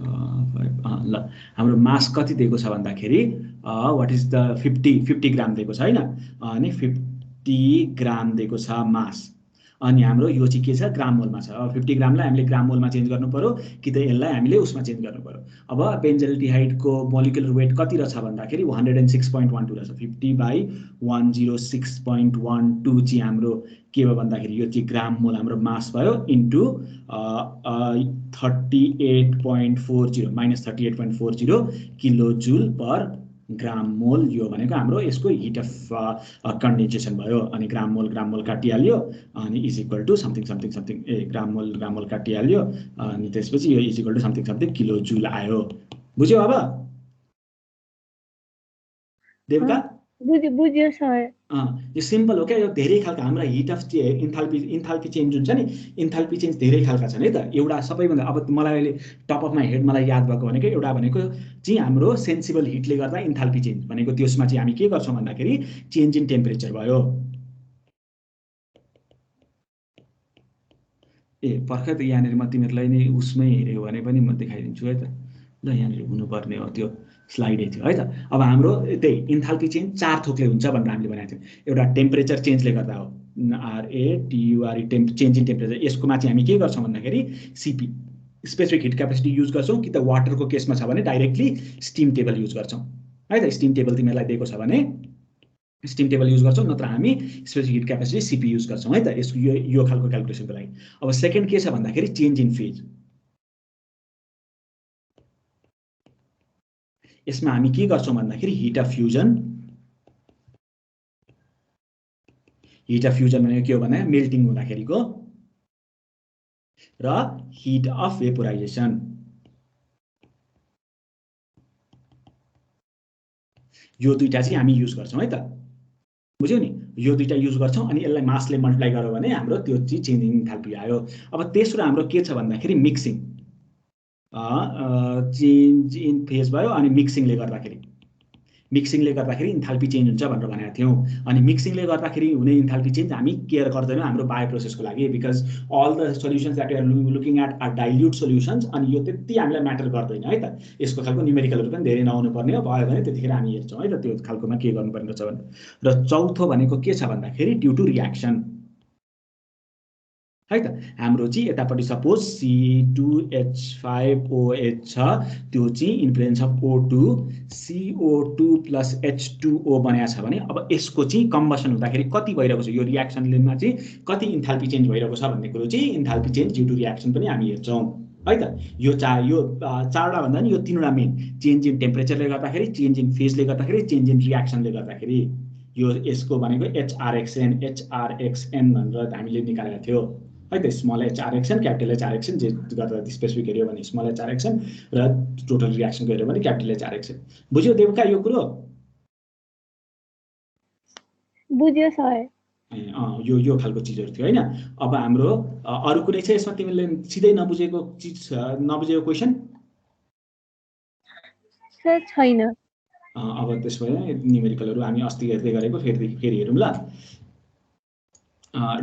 हाम्रो मास कति दिएको छ भन्दाखेरि वाट इज द 50 ग्राम दिएको छ हैन। अनि 50 ग्राम दिएको छ मास। अनि हाम्रो यो चाहिँ के छ, ग्राम मोलमा छ। अब 50 ग्रामलाई हामीले ग्राम मोलमा चेन्ज गर्नु पर्यो कि त यसलाई हामीले उसमा चेन्ज गर्नु पर्यो। अब बेन्जल्डिहाइडको मोलिकुलर वेट कति रहेछ भन्दाखेरि 106.12 रहेछ। 50/106.12 चाहिँ हाम्रो के भयो भन्दाखेरि यो चाहिँ ग्राम मोल हाम्रो मास भयो इन्टु 38.40 माइनस 38.40 किलोजुल पर ग्राम मोल। यो भनेको हाम्रो यसको हिट अफ कन्डेन्सेसन भयो। अनि ग्राम मोल काटिहाल्यो अनि इज इक्वल टु समथिङ ग्राम मोल काटिहाल्यो। अनि त्यसपछि यो इज इक्वल टु समथिङ किलोजुल आयो। बुझ्यौ अब देवका? बुझ्यो सर। यो सिम्पल हो क्या। यो धेरै खालका हाम्रा हिट अफ इन्थाल्पी चेन्ज हुन्छ नि, इन्थाल्पी चेन्ज धेरै खालका छन् है त। एउटा सबैभन्दा अब मलाई अहिले टप अफ माई हेड मलाई याद भएको भनेको एउटा भनेको चाहिँ हाम्रो सेन्सिबल हिटले गर्दा इन्थाल्पी चेन्ज भनेको, त्यसमा चाहिँ हामी के गर्छौँ भन्दाखेरि चेन्ज इन टेम्परेचर भयो। पर्खै त यहाँनिर म तिमीहरूलाई नै उसमै हेऱ्यो भने पनि म देखाइदिन्छु है त। ल यहाँनिर हुनुपर्ने हो त्यो स्लाइडै थियो है त। अब हाम्रो त्यही इन्थाल्पी चेन्ज 4 थोकले हुन्छ भनेर हामीले भनेको थियौँ। एउटा टेम्परेचर चेन्जले गर्दा हो, RATURE चेन्ज इन टेम्परेचर। यसकोमा चाहिँ हामी के गर्छौँ भन्दाखेरि CP specific heat capacity use गर्छौँ कि त वाटरको केसमा छ भने डाइरेक्टली स्टिम टेबल युज गर्छौँ है त। स्टिम टेबल तिमीहरूलाई दिएको छ भने स्टिम टेबल युज गर्छौँ, नत्र हामी specific heat capacity CP use गर्छौँ है त यसको यो खालको क्याल्कुलेसनको लागि। अब सेकेन्ड के छ भन्दाखेरि चेन्ज इन फेज। यसमा हामी के गर्छौं भन्दाखेरि हिट अफ फ्युजन भनेको के हो भने मेल्टिङ हुँदाखेरिको र हिट अफ भेपोराइजेसन यो दुईटा चाहिँ हामी युज गर्छौं है त बुझ्यौ नि यो दुईटा युज गर्छौं अनि यसलाई मासले मल्टिप्लाई गर्यो भने हाम्रो त्यो चाहिँ चेन्जिङ इन्थाल्पी आयो अब तेस्रो हाम्रो के छ भन्दाखेरि मिक्सिङ चेन्ज इन फेज भयो अनि मिक्सिङले गर्दाखेरि इन्थाल्पी चेन्ज हुन्छ भनेर भनेका थियौं अनि मिक्सिङले गर्दाखेरि हुने इन्थाल्पी चेन्ज हामी केयर गर्दैनौं हाम्रो बायो प्रोसेसको लागि because all the solutions that we are looking at are dilute solutions अनि यो त्यति हामीलाई म्याटर गर्दैन है त यसको खालको न्युमेरिकलहरु पनि धेरै नआउनु पर्ने हो भयो भने त्यतिखेर हामी हेर्छौं है त त्यो खालकोमा के गर्नुपर्ने छ भने र चौथो भनेको के छ भन्दाखेरि ड्यू टु रिएक्सन है त हाम्रो चाहिँ यतापटि सपोज C2H5OH छ त्यो चाहिँ in presence of O2 CO2 + H2O बनेको छ भने अब यसको चाहिँ कम्बसन हुँदाखेरि कति भइरहेको छ यो रिएक्सनमा चाहिँ कति इन्थाल्पी चेन्ज भइरहेको छ भन्ने कुरो चाहिँ enthalpy change due to reaction पनि हामी हेर्छौं है त यो चारवटा भन्दा नि यो तीनवटा मेन चेन्ज इन टेम्परेचरले गर्दाखेरि चेन्ज इन फेजले गर्दाखेरि चेन्ज इन रिएक्सनले गर्दाखेरि यो यसको भनेको HRXN भनेर हामीले निकालेका थियौ है त स्मल HRXN क्यापिटल HRXN जे गर्दा स्पेसिफिक हेर्यो भने स्मल HRXN र टोटल रिएक्सनको हेर्यो भने क्यापिटल HRXN बुझ्यौ देवका यो कुरो बुझ्यो सर यो खालको चीजहरु थियो हैन अब हाम्रो अरु कुनै छ यसमा तिमीले सिधै नबुझेको चीज नबुझेको क्वेशन सर छैन अब त्यसपछि न्युमेरिकलहरु हामी अस्ति हेर्दै गरेको फेरि हेरौं ल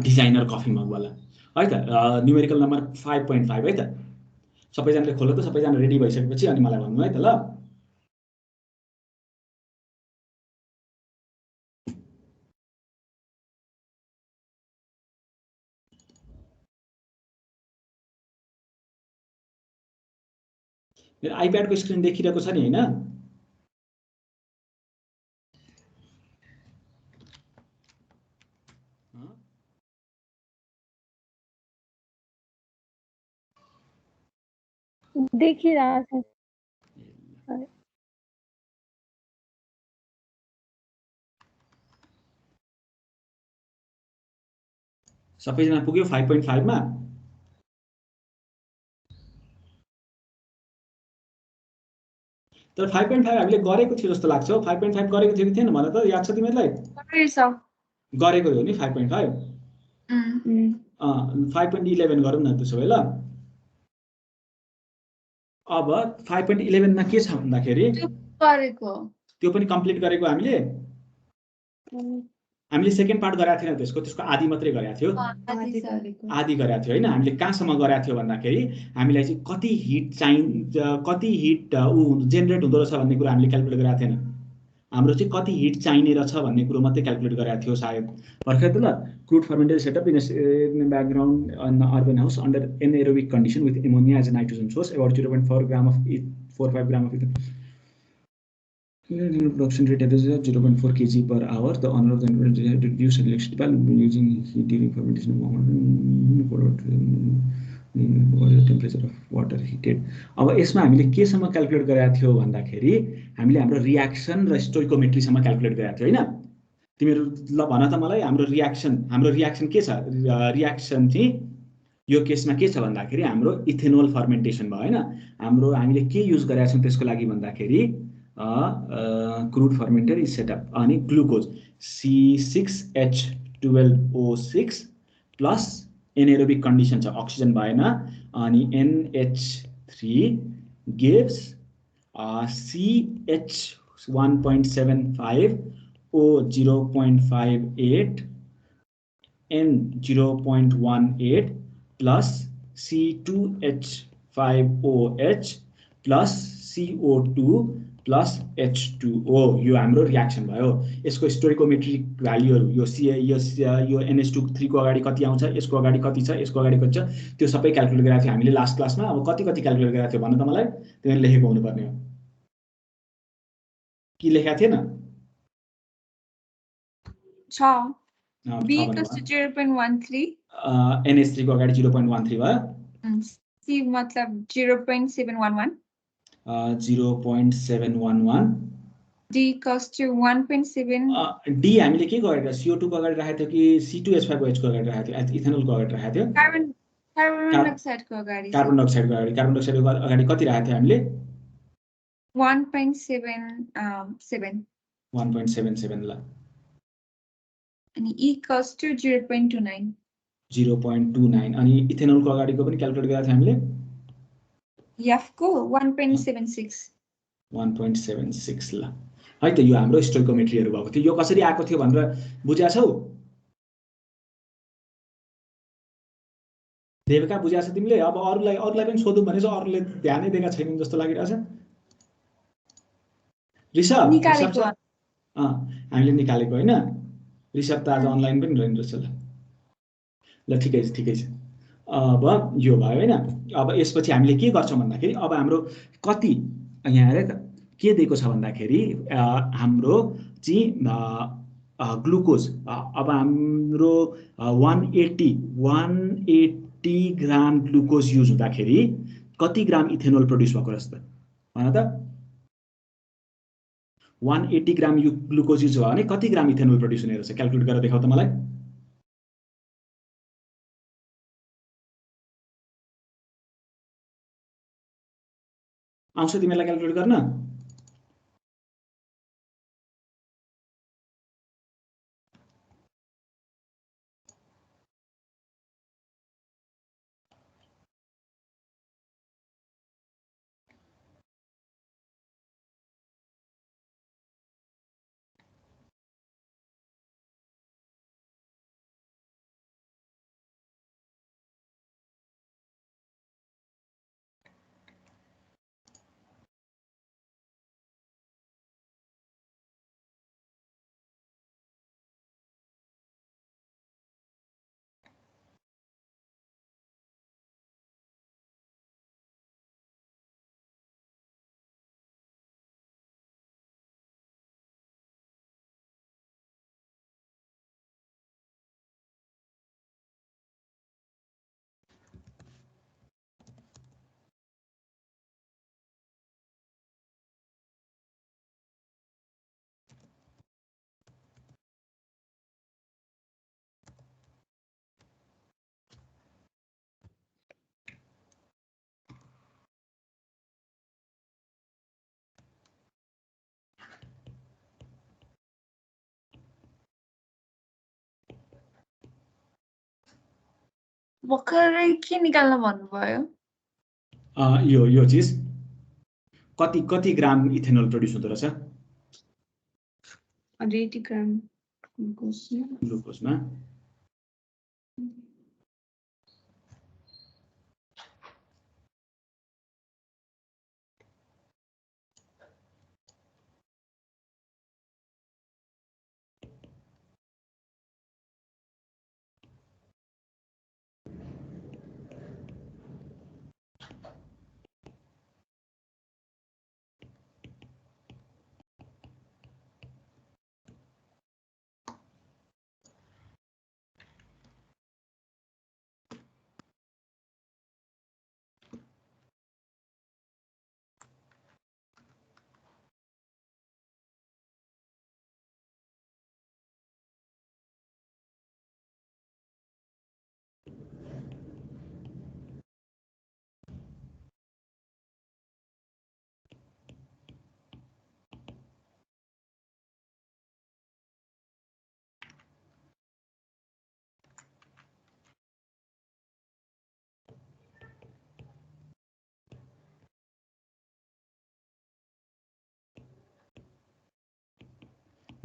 डिजाइनर कफी मग वाला है त न्युमेरिकल नम्बर 5.5 है त सबैजनाले खोल्नु त सबैजना रेडी भइसकेपछि अनि मलाई भन्नु है त ल मेरो आइप्याड को स्क्रिन देखिरहेको छ नि हैन देखिरहेको छ सबैजना पुग्यो 5.5 मा तर 5.5 हामीले गरेको थियो जस्तो लाग्छ 5.5 गरेको थियो कि थिएन भन त याद छ तिमीहरुलाई गरेको हो नि 5.5 5.11 गरौँ न त्यसो भए ल अब 5.11 मा के छ भन्दाखेरि त्यो पनि कम्प्लिट गरेको हामीले सेकेन्ड पार्ट गराएको थिएन त्यसको आदि मात्रै गराएको थियो आदि गराएको थियो हैन हामीले कहाँसम्म गराएको थियो भन्दाखेरि हामीलाई चाहिँ कति हिट जेनेरेट हुँदो रहेछ भन्ने कुरा हामीले क्याल्कुलेट गराएको थिएन हाम्रो चाहिँ कति हिट चाहिने रहेछ भन्ने कुरो मात्रै क्याल्कुलेट गराएको थियो सायद भर्खर त ल crude fermented setup in background in urban house under anaerobic condition with ammonia as a nitrogen source about 0.4 gram of 45 gram of production rate is 0.4 kg per hour. The owner of the reduced electricity by using heat during fermentation temperature of water heated. अब यसमा हामीले के सम्म calculate गरेका थियौ भन्दाखेरि हामीले हाम्रो रिएक्सन र स्टोइकोमेट्री सम्म क्याल्कुलेट गरेका थियौ हैन तिमीहरु ल भन त मलाई हाम्रो रिएक्सन के छ रिएक्सन चाहिँ यो केसमा के छ भन्दाखेरि हाम्रो इथेनोल फर्मेन्टेसन भयो हैन हाम्रो हामीले के युज गरेका छौं त्यसको लागि भन्दाखेरि crude fermenter is set up अनि glucose C6H12O6 plus anaerobic condition छ oxygen भएन अनि NH3 gives CH1.75 O0.58 N0.18 plus C2H5OH plus CO2 plus H2O यो हाम्रो रिएक्सन भयो यसको स्टोइकोमेट्रिक भ्यालुहरु यो NH2 को अगाडि कति आउँछ यसको अगाडि कति छ यसको अगाडि कति छ त्यो सबै क्याल्कुलेट गरेका थियौ हामीले लास्ट क्लासमा अब कति क्याल्कुलेट गरेका थियौ भन्न त मलाई तिमीले लेखेको हुनु पर्ने हो के लेखेका थिएन छ B = 0.13 NH3 को अगाडि 0.13 भयो C मतलब 0.711 0.711 D equals to 1.7 डी हामीले के गरेर CO2 को अगाडि राखेको थियो कि C2H5OH को अगाडि राखेको थियो इथेनोल को अगाडि राखेको थियो कार्बन डाइअक्साइड को अगाडि कार्बन डाइअक्साइड को अगाडि कति राखेको थियो हामीले 1.77 1.77 ल अनि E equals to 0.29 0.29 अनि इथेनोल को अगाडिको पनि क्याल्कुलेट गरेका थियौ हामीले F को 1.76 1.76 ल है त यो हाम्रो स्टोइकोमेट्रीहरु भएको थियो यो कसरी आएको थियो भनेर बुझ्या छौ देवका बुझ्या छ तिमीले अब अरुलाई पनि सोधौ भने चाहिँ अरुले ध्यानै दिएका छैनन् जस्तो लागिरहेछ ऋषभ हामीले निकालेको हैन ऋषभ त आज अनलाइन पनि रहन्छ रहेछ ल ठिकै छ अब यो भयो हैन अब यसपछि हामीले के गर्छौं भन्दाखेरि अब हाम्रो कति यहाँ हेर त के दिएको छ भन्दाखेरि हाम्रो चाहिँ ग्लुकोज अब हाम्रो 180 ग्राम ग्लुकोज युज हुँदाखेरि कति ग्राम इथेनोल प्रोड्युस भएको रहेछ त भन त 180 ग्राम ग्लुकोज युज भयो भने कति ग्राम इथेनोल प्रोड्युस हुने रहेछ क्याल्कुलेट गरेर देखाउ त मलाई आउँछ तिमीलाई क्याल्कुलेट गर्न भर्खरै के निकाल्न भन्नुभयो यो चीज कति ग्राम इथेनोल प्रोड्युस हुँदो रहेछ 180 ग्राम ग्लुकोजमा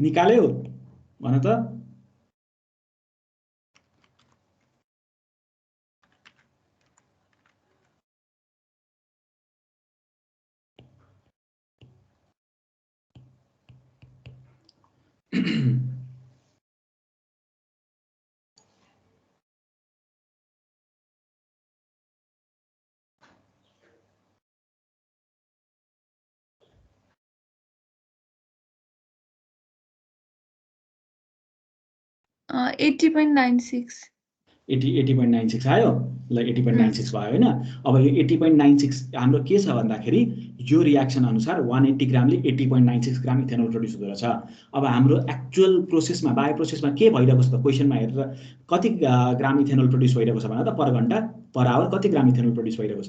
निकाल्यो भन त $80.96 80.96 आयो ल 80.96 भयो हैन अब यो 80.96 हाम्रो के छ भन्दाखेरि यो रियाक्सन अनुसार 180 ग्रामले 80.96 ग्राम इथेनोल प्रोड्युस हुँदो रहेछ अब हाम्रो एक्चुअल प्रोसेसमा बायो प्रोसेसमा के भइरहेको छ त क्वेशनमा हेरेर कति ग्राम इथेनोल प्रोड्युस भइरहेको छ भने त पर घण्टा पर आवर कति ग्राम इथेनोल प्रोड्युस भइरहेको छ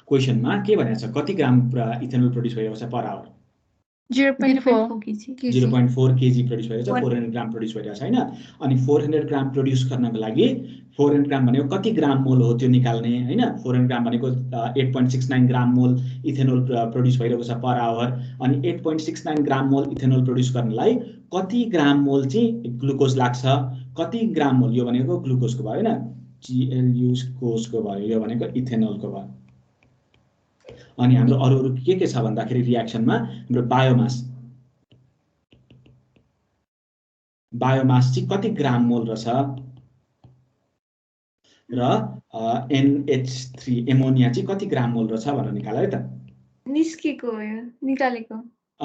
क्वेशनमा के भनेको छ कति ग्राम इथेनोल प्रोड्युस भइरहेको छ per hour 0.4 kg 0.4 kg produce भइरहेको छ 400 ग्राम प्रोड्युस भइरहेको छ हैन अनि 400 ग्राम प्रोड्युस गर्नको लागि 400 ग्राम भनेको कति ग्राम मोल हो त्यो निकाल्ने हैन 400 ग्राम भनेको 8.69 ग्राम मोल इथेनोल प्रोड्युस भइरहेको छ पर आवर अनि 8.69 ग्राम मोल इथेनोल प्रोड्युस गर्नलाई कति ग्राम मोल चाहिँ ग्लुकोज लाग्छ कति ग्राम मोल यो भनेको ग्लुकोजको भयो हैन ग्लुकोजको भयो यो भनेको इथेनोलको भयो अनि हाम्रो अरु के छ भन्दाखेरि रियाक्सनमा हाम्रो बायोमास चाहिँ कति ग्राम मोल रहेछ र NH3 एमोनिया चाहिँ कति ग्राम मोल रहेछ भनेर निकाल्यो है त निस्केको हो यो निकालेको ल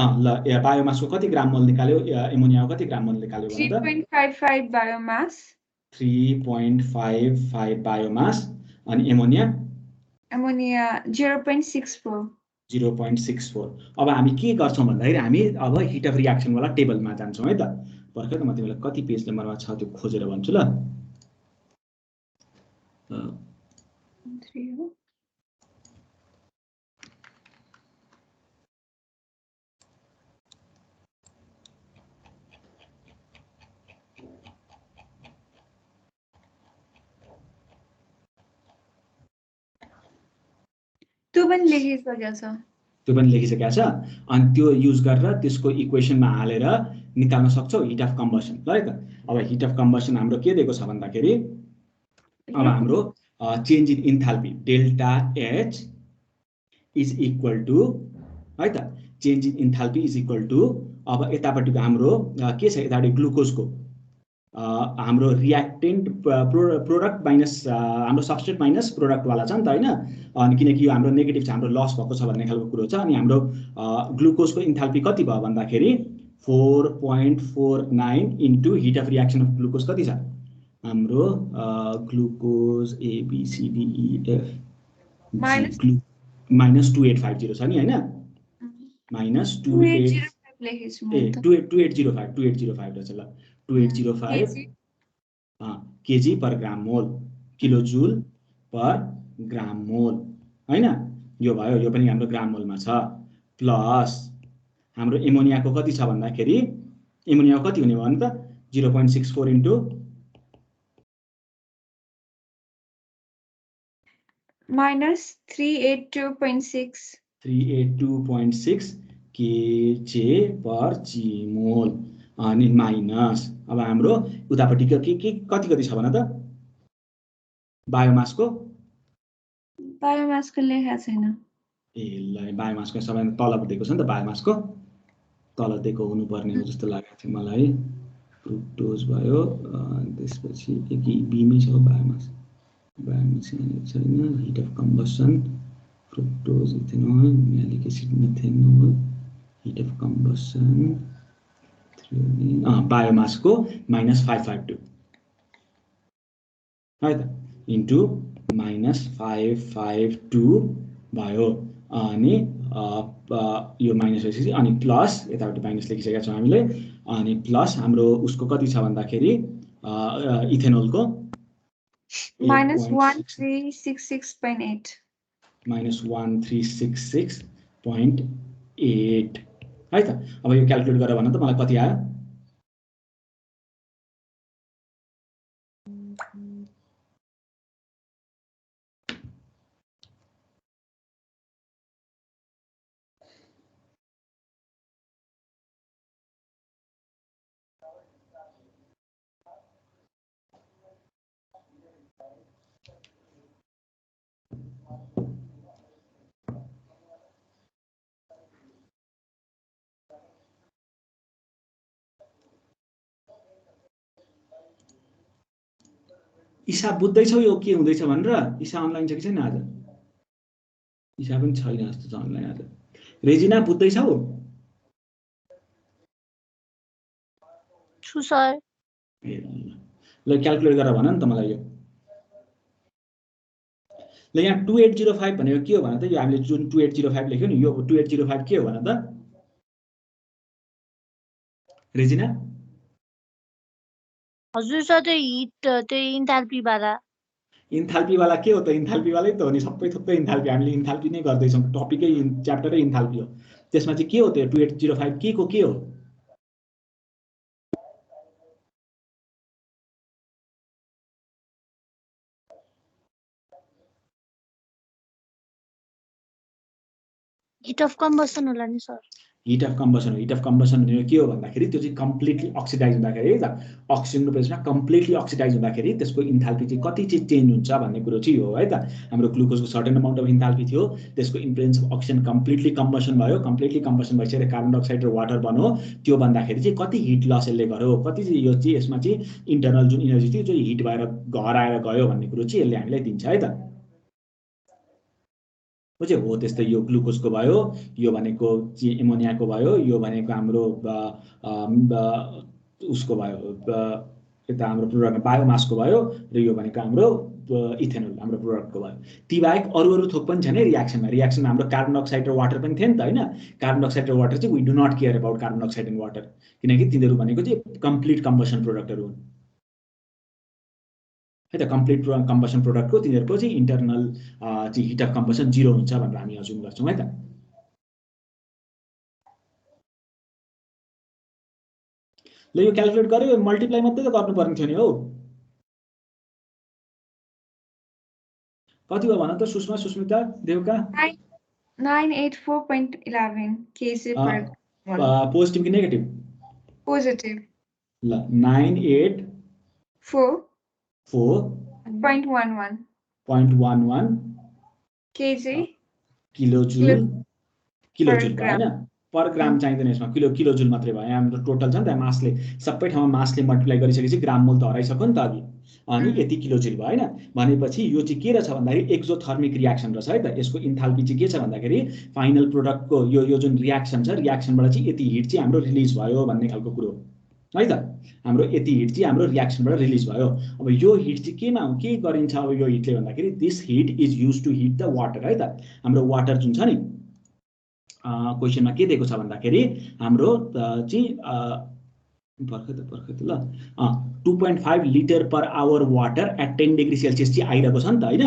बायोमासको कति ग्राम मोल निकाल्यो एमोनियाको कति ग्राम मोल निकाल्यो भने त 3.55 बायोमास 3.55 बायोमास अनि एमोनिया 0.64 0.64 अब हामी के गर्छौं भन्दाखेरि हामी अब हिट अफ रियाक्सन वाला टेबलमा जान्छौं है त पर्खै त म तिमीलाई कति पेज नम्बरमा छ त्यो खोजेर भन्छु ल त्यो पनि लेखिसकेको छ त्यो पनि लेखिसकेको छ अनि त्यो युज गरेर त्यसको इक्वेसनमा हालेर निकाल्न सक्छौ हिट अफ कम्बसन ल है त अब हिट अफ कम्बसन हाम्रो के दिएको छ भन्दाखेरि अब हाम्रो change in enthalpy delta H is equal to है त change in enthalpy is equal to अब यतापट्टिको हाम्रो के छ यतापट्टि ग्लुकोजको हाम्रो रियाक्टेन्ट प्रोडक्ट माइनस हाम्रो सबस्ट्रेट माइनस प्रोडक्ट वाला छ नि त हैन अनि किनकि यो हाम्रो नेगेटिभ छ हाम्रो लस भएको छ भन्ने खालको कुरो छ अनि हाम्रो ग्लुकोजको इन्थाल्पी कति भयो भन्दाखेरि 4.49 into heat of reaction of glucose कति छ हाम्रो ग्लुकोज ABCDEF माइनस 2850 छ नि हैन माइनस 2805 रहेछ ल 2805 केजी पर ग्राम मोल किलोजूल पर ग्राम मोल हैन यो भयो यो पनि हाम्रो ग्राम मोलमा छ प्लस हाम्रो एमोनियाको कति छ भन्दाखेरि एमोनियाको कति हुने भयो त 0.64 इन्टु minus 382.6 kJ पर g मोल अनि माइनस अब हाम्रो उतापट्टिको के कति छ भन त बायोमासको लेखा छैन ए ल बायोमासको सबैभन्दा तल दिएको छ नि त बायोमासको तल दिएको हुनुपर्ने हो जस्तो लागेको थियो मलाई फ्रुक्टोज भयो त्यसपछि एकी बीमै छ बायोमास छैन heat of combustion fructose ethanol malic acid methanol heat of combustion बायोमासको -552 है त इन्टु -552 भयो अनि यो माइनस भएपछि अनि प्लस यतापट्टि माइनस लेखिसकेका छौँ हामीले अनि प्लस हाम्रो उसको कति छ भन्दाखेरि इथेनोलको -1366.8 -1366.8 है त अब यो क्याल्कुलेट गरेर भन त मलाई कति आयो ईशा बुझ्दैछौ यो के हुँदैछ भनेर ईशा अनलाइन छ कि छैन आज ईशा पनि छैन जस्तो छ अनलाइन आज रेजिना बुझ्दैछौ छु सर। ए ल क्याल्कुलेट गरेर भन नि त मलाई यो। ल यहाँ 2805 भनेको के हो भन त? यो हामीले जुन 2805 लेख्यौ नि, यो 2805 के हो भन त रेजिना? हजुर सर त्यो हिट त्यो इन्थाल्पी वाला। इन्थाल्पी वाला के हो त? इन्थाल्पी वालै त हो नि, सबै थुप्रै इन्थाल्पी, हामीले इन्थाल्पी नै गर्दैछौँ, टपिकै च्याप्टरै इन्थाल्पी हो। त्यसमा चाहिँ के हो त्यो 2805 के को के हो? हिट अफ कम्बसन होला नि सर। हिट अफ कम्बसन हो। हिट अफ कम्बसन भनेको के हो भन्दाखेरि त्यो चाहिँ कम्प्लिटली अक्सिडाइज हुँदाखेरि अक्सिजनको प्रेसमा कम्प्लिटली अक्सिडाइज हुँदाखेरि त्यसको इन्थाल्पी चाहिँ कति चाहिँ चेन्ज हुन्छ भन्ने कुरो चाहिँ हो है त। हाम्रो ग्लुकोजको सर्टेन अमाउन्ट अफ इन्थाल्पी थियो, त्यसको in presence of oxygen completely combustion भयो, कम्प्लिटली कम्बसन भइसकेर कार्बन डाइअक्साइड र वाटर बन्यो। त्यो भन्दाखेरि चाहिँ कति हिट लस यसले गर्यो, कति चाहिँ यो चाहिँ यसमा चाहिँ इन्टरनल जुन इनर्जी थियो जो हिट भएर घर आएर गयो भन्ने कुरो चाहिँ यसले हामीलाई दिन्छ है त। हो त्यस्तै यो ग्लुकोजको भयो, यो भनेको चाहिँ एमोनियाको भयो, यो भनेको हाम्रो उसको भयो यता हाम्रो प्रोडक्ट बायोमासको भयो, र यो भनेको हाम्रो इथेनोल हाम्रो प्रोडक्टको भयो। ती बाहेक अरू थोक पनि छ नि रियाक्सनमा। रियाक्सनमा हाम्रो कार्बन डाइअक्साइड र वाटर पनि थियो नि त होइन। कार्बन डाइअक्साइड र वाटर चाहिँ we do not care about carbon dioxide and water, किनकि तिनीहरू भनेको चाहिँ कम्प्लिट कम्बसन प्रोडक्टहरू हुन् है त। कम्प्लिट कम्बसन प्रोडक्टको तिनीहरूको चाहिँ इन्टरनल चाहिँ हिट अफ कम्बसन 0 हुन्छ भनेर हामी अज्युम गर्छौँ है त। ल यो क्याल्कुलेट गर्यो, मल्टिप्लाई मात्रै त गर्नुपर्ने थियो नि हौ। कति भयो भन त Sushma, Susmita, Devaka? 984.11 kg per mole. Positive कि नेगेटिभ? Positive. ल 984.11 kg किलोजुल per भयो gram. हैन, पर ग्राम चाहिँदैन यसमा, किलोजुल मात्रै भयो। हाम्रो टोटल छ नि त, मासले सबै ठाउँमा मासले मल्टिप्लाई गरिसकेपछि ग्राम मोल त हराइसक्यो नि त अघि, अनि यति किलोजुल भयो हैन। भनेपछि यो चाहिँ के रहेछ भन्दाखेरि एक्जोथर्मिक रियाक्सन रहेछ है त। यसको इन्थाल्पी चाहिँ के छ भन्दाखेरि फाइनल प्रोडक्टको यो जुन रियाक्सन छ, रियाक्सनबाट चाहिँ यति हिट चाहिँ हाम्रो रिलिज भयो भन्ने खालको कुरो है त। हाम्रो यति हिट चाहिँ हाम्रो रियाक्सनबाट रिलिज भयो। अब यो हिट चाहिँ के गरिन्छ अब यो हिटले भन्दाखेरि this heat is use to heat the water है त। हाम्रो वाटर जुन छ नि क्वेसनमा के दिएको छ भन्दाखेरि हाम्रो चाहिँ पर्खै त ल 2.5 litre per hour water at 10 degree Celsius चाहिँ आइरहेको छ नि त होइन।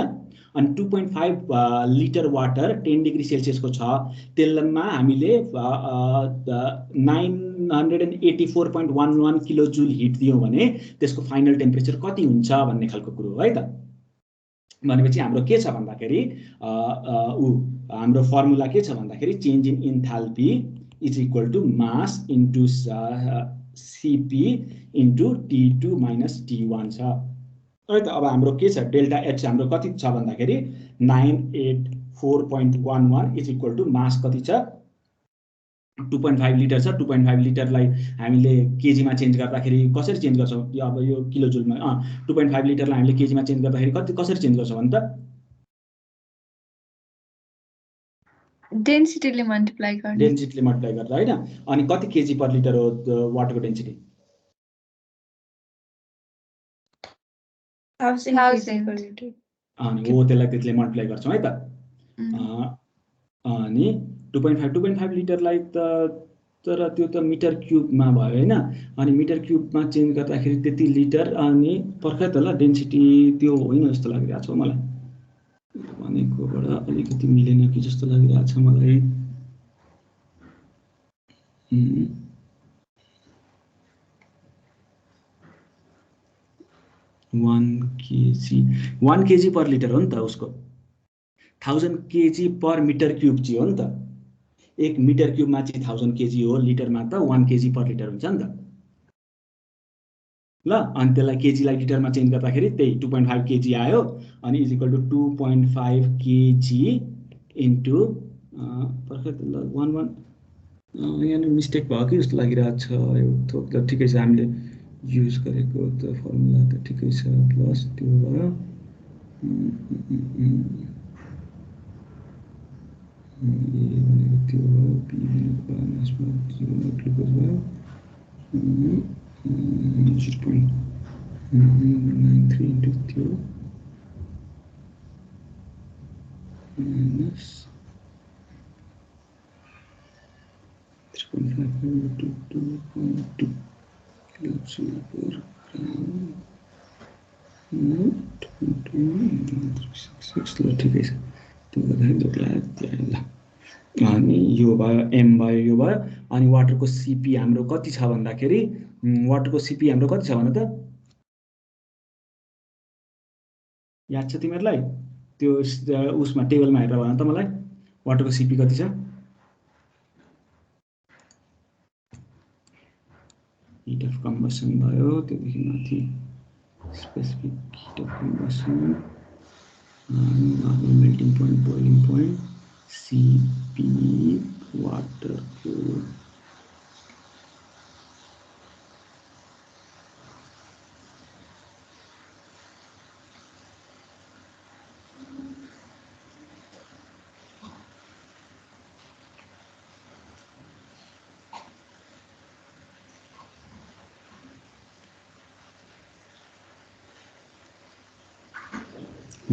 अनि 2.5 लिटर वाटर 10 डिग्री सेल्सियसको छ, त्यसमा हामीले 984.11 किलोजुल हिट दियौँ भने त्यसको फाइनल टेम्परेचर कति हुन्छ भन्ने खालको कुरो हो है त। भनेपछि हाम्रो के छ भन्दाखेरि हाम्रो फर्मुला के छ भन्दाखेरि change in enthalpy is equal to mass into CP into T2 minus T1 छ है त। अब हाम्रो के छ डेल्टा एच हाम्रो कति छ भन्दाखेरि 984.11 इज इक्वल टु मास कति छ 2.5 लिटर छ। 2.5 लिटरलाई हामीले केजीमा चेन्ज गर्दाखेरि कसरी चेन्ज गर्छौँ? अब यो किलोजुलमा 2.5 लिटरलाई हामीले केजीमा चेन्ज गर्दाखेरि कसरी चेन्ज गर्छौँ भने त डेन्सिटीले मल्टिप्लाई गर्दा हैन। अनि कति केजी पर लिटर हो वाटरको डेन्सिटी? 1000 per liter. अनि हो त्यसलाई त्यसले मल्टिप्लाई गर्छौँ है त। अनि 2.5 लिटरलाई त तर त्यो त मिटर क्युबमा भयो हैन। अनि मिटर क्युबमा चेन्ज गर्दाखेरि त्यति लिटर अनि पर्खै त ल डेन्सिटी त्यो होइन जस्तो लागिरहेको छ मलाई, भनेकोबाट अलिकति मिलेन कि जस्तो लागिरहेको छ मलाई। 1 केजी पर लिटर हो नि त उसको। 1000 केजी पर मिटर क्युब चाहिँ हो नि त। 1 मिटर क्युबमा चाहिँ 1000 केजी हो, लिटरमा त 1 केजी पर लिटर हुन्छ नि त ल। अनि त्यसलाई केजीलाई लिटरमा चेन्ज गर्दाखेरि त्यही 2.5 केजी आयो। अनि is equal to 2.5 KG into पर्खै त ल 11 यहाँ मिस्टेक भयो कि जस्तो लागिरहेको छ। थोक त ठिकै छ, हामीले युज गरेको त फर्मुला त ठिकै छ, प्लस त्यो भयो त्यो भयो, बी भनेको ग्लुकोज भयो। 0.93 into त्यो minus 3.5 into 2.2 kilojoule per gram मोल 2.6 ल ठिकै छ त्यो गर्दाखेरि जति आयो त्यति आयो ल अनि यो भयो m भयो यो भयो अनि वाटरको सीपी हाम्रो कति छ भन्दाखेरि वाटरको सीपी हाम्रो कति छ भन त याद छ तिमीहरुलाई त्यो उसमा टेबलमा हेरेर भन त मलाई वाटरको सीपी कति छ heat of combustion भयो त्यसदेखि माथि specific heat of combustion normal melting point boiling point CP water को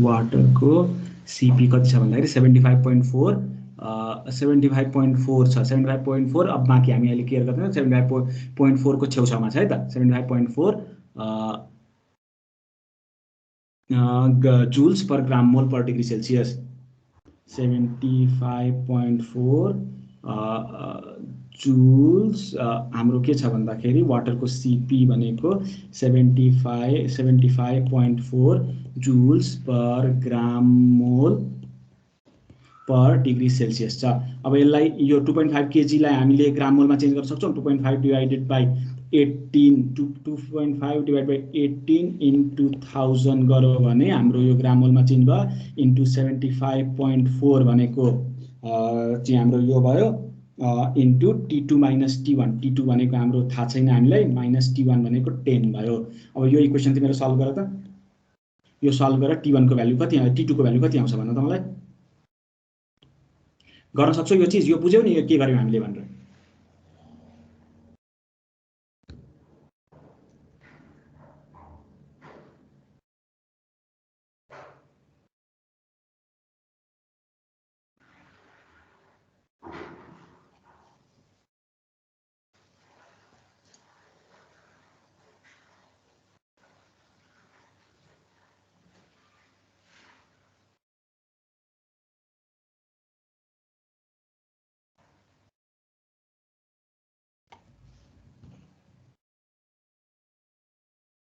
वाटर को सीपी कति छ भन्दाखेरि 75.4 75.4 छ 75.4 अब बाँकी हामी अहिले केयर गर्दैनौं 75.4 को छेउछाउमा छ है त 75.4 joules per gram mole per degree Celsius 75.4 joules हाम्रो के छ भन्दाखेरि वाटरको सीपी भनेको 75.4 joules per gram mole per degree Celsius छ अब यसलाई यो 2.5 kg लाई हामीले ग्राम मोलमा चेन्ज गर्न सक्छौं 2.5 divided by 18 2.5 divided by 18 into 1000 गरो भने हाम्रो यो ग्राम मोलमा चेन्ज भयो into 75.4 भनेको चाहिँ हाम्रो यो भयो into T2 minus T1 T2 भनेको हाम्रो थाहा छैन हामीलाई minus T1 भनेको 10 भयो अब यो इक्वेसन तिमीहरु सल्भ गर त यो सल्भ गरेर T1 को भ्यालु कति आयो T2 को भ्यालु कति आउँछ भन्न त मलाई गर्न सक्छौ यो चीज यो बुझ्यौ नि यो के गर्यौ हामीले भनेर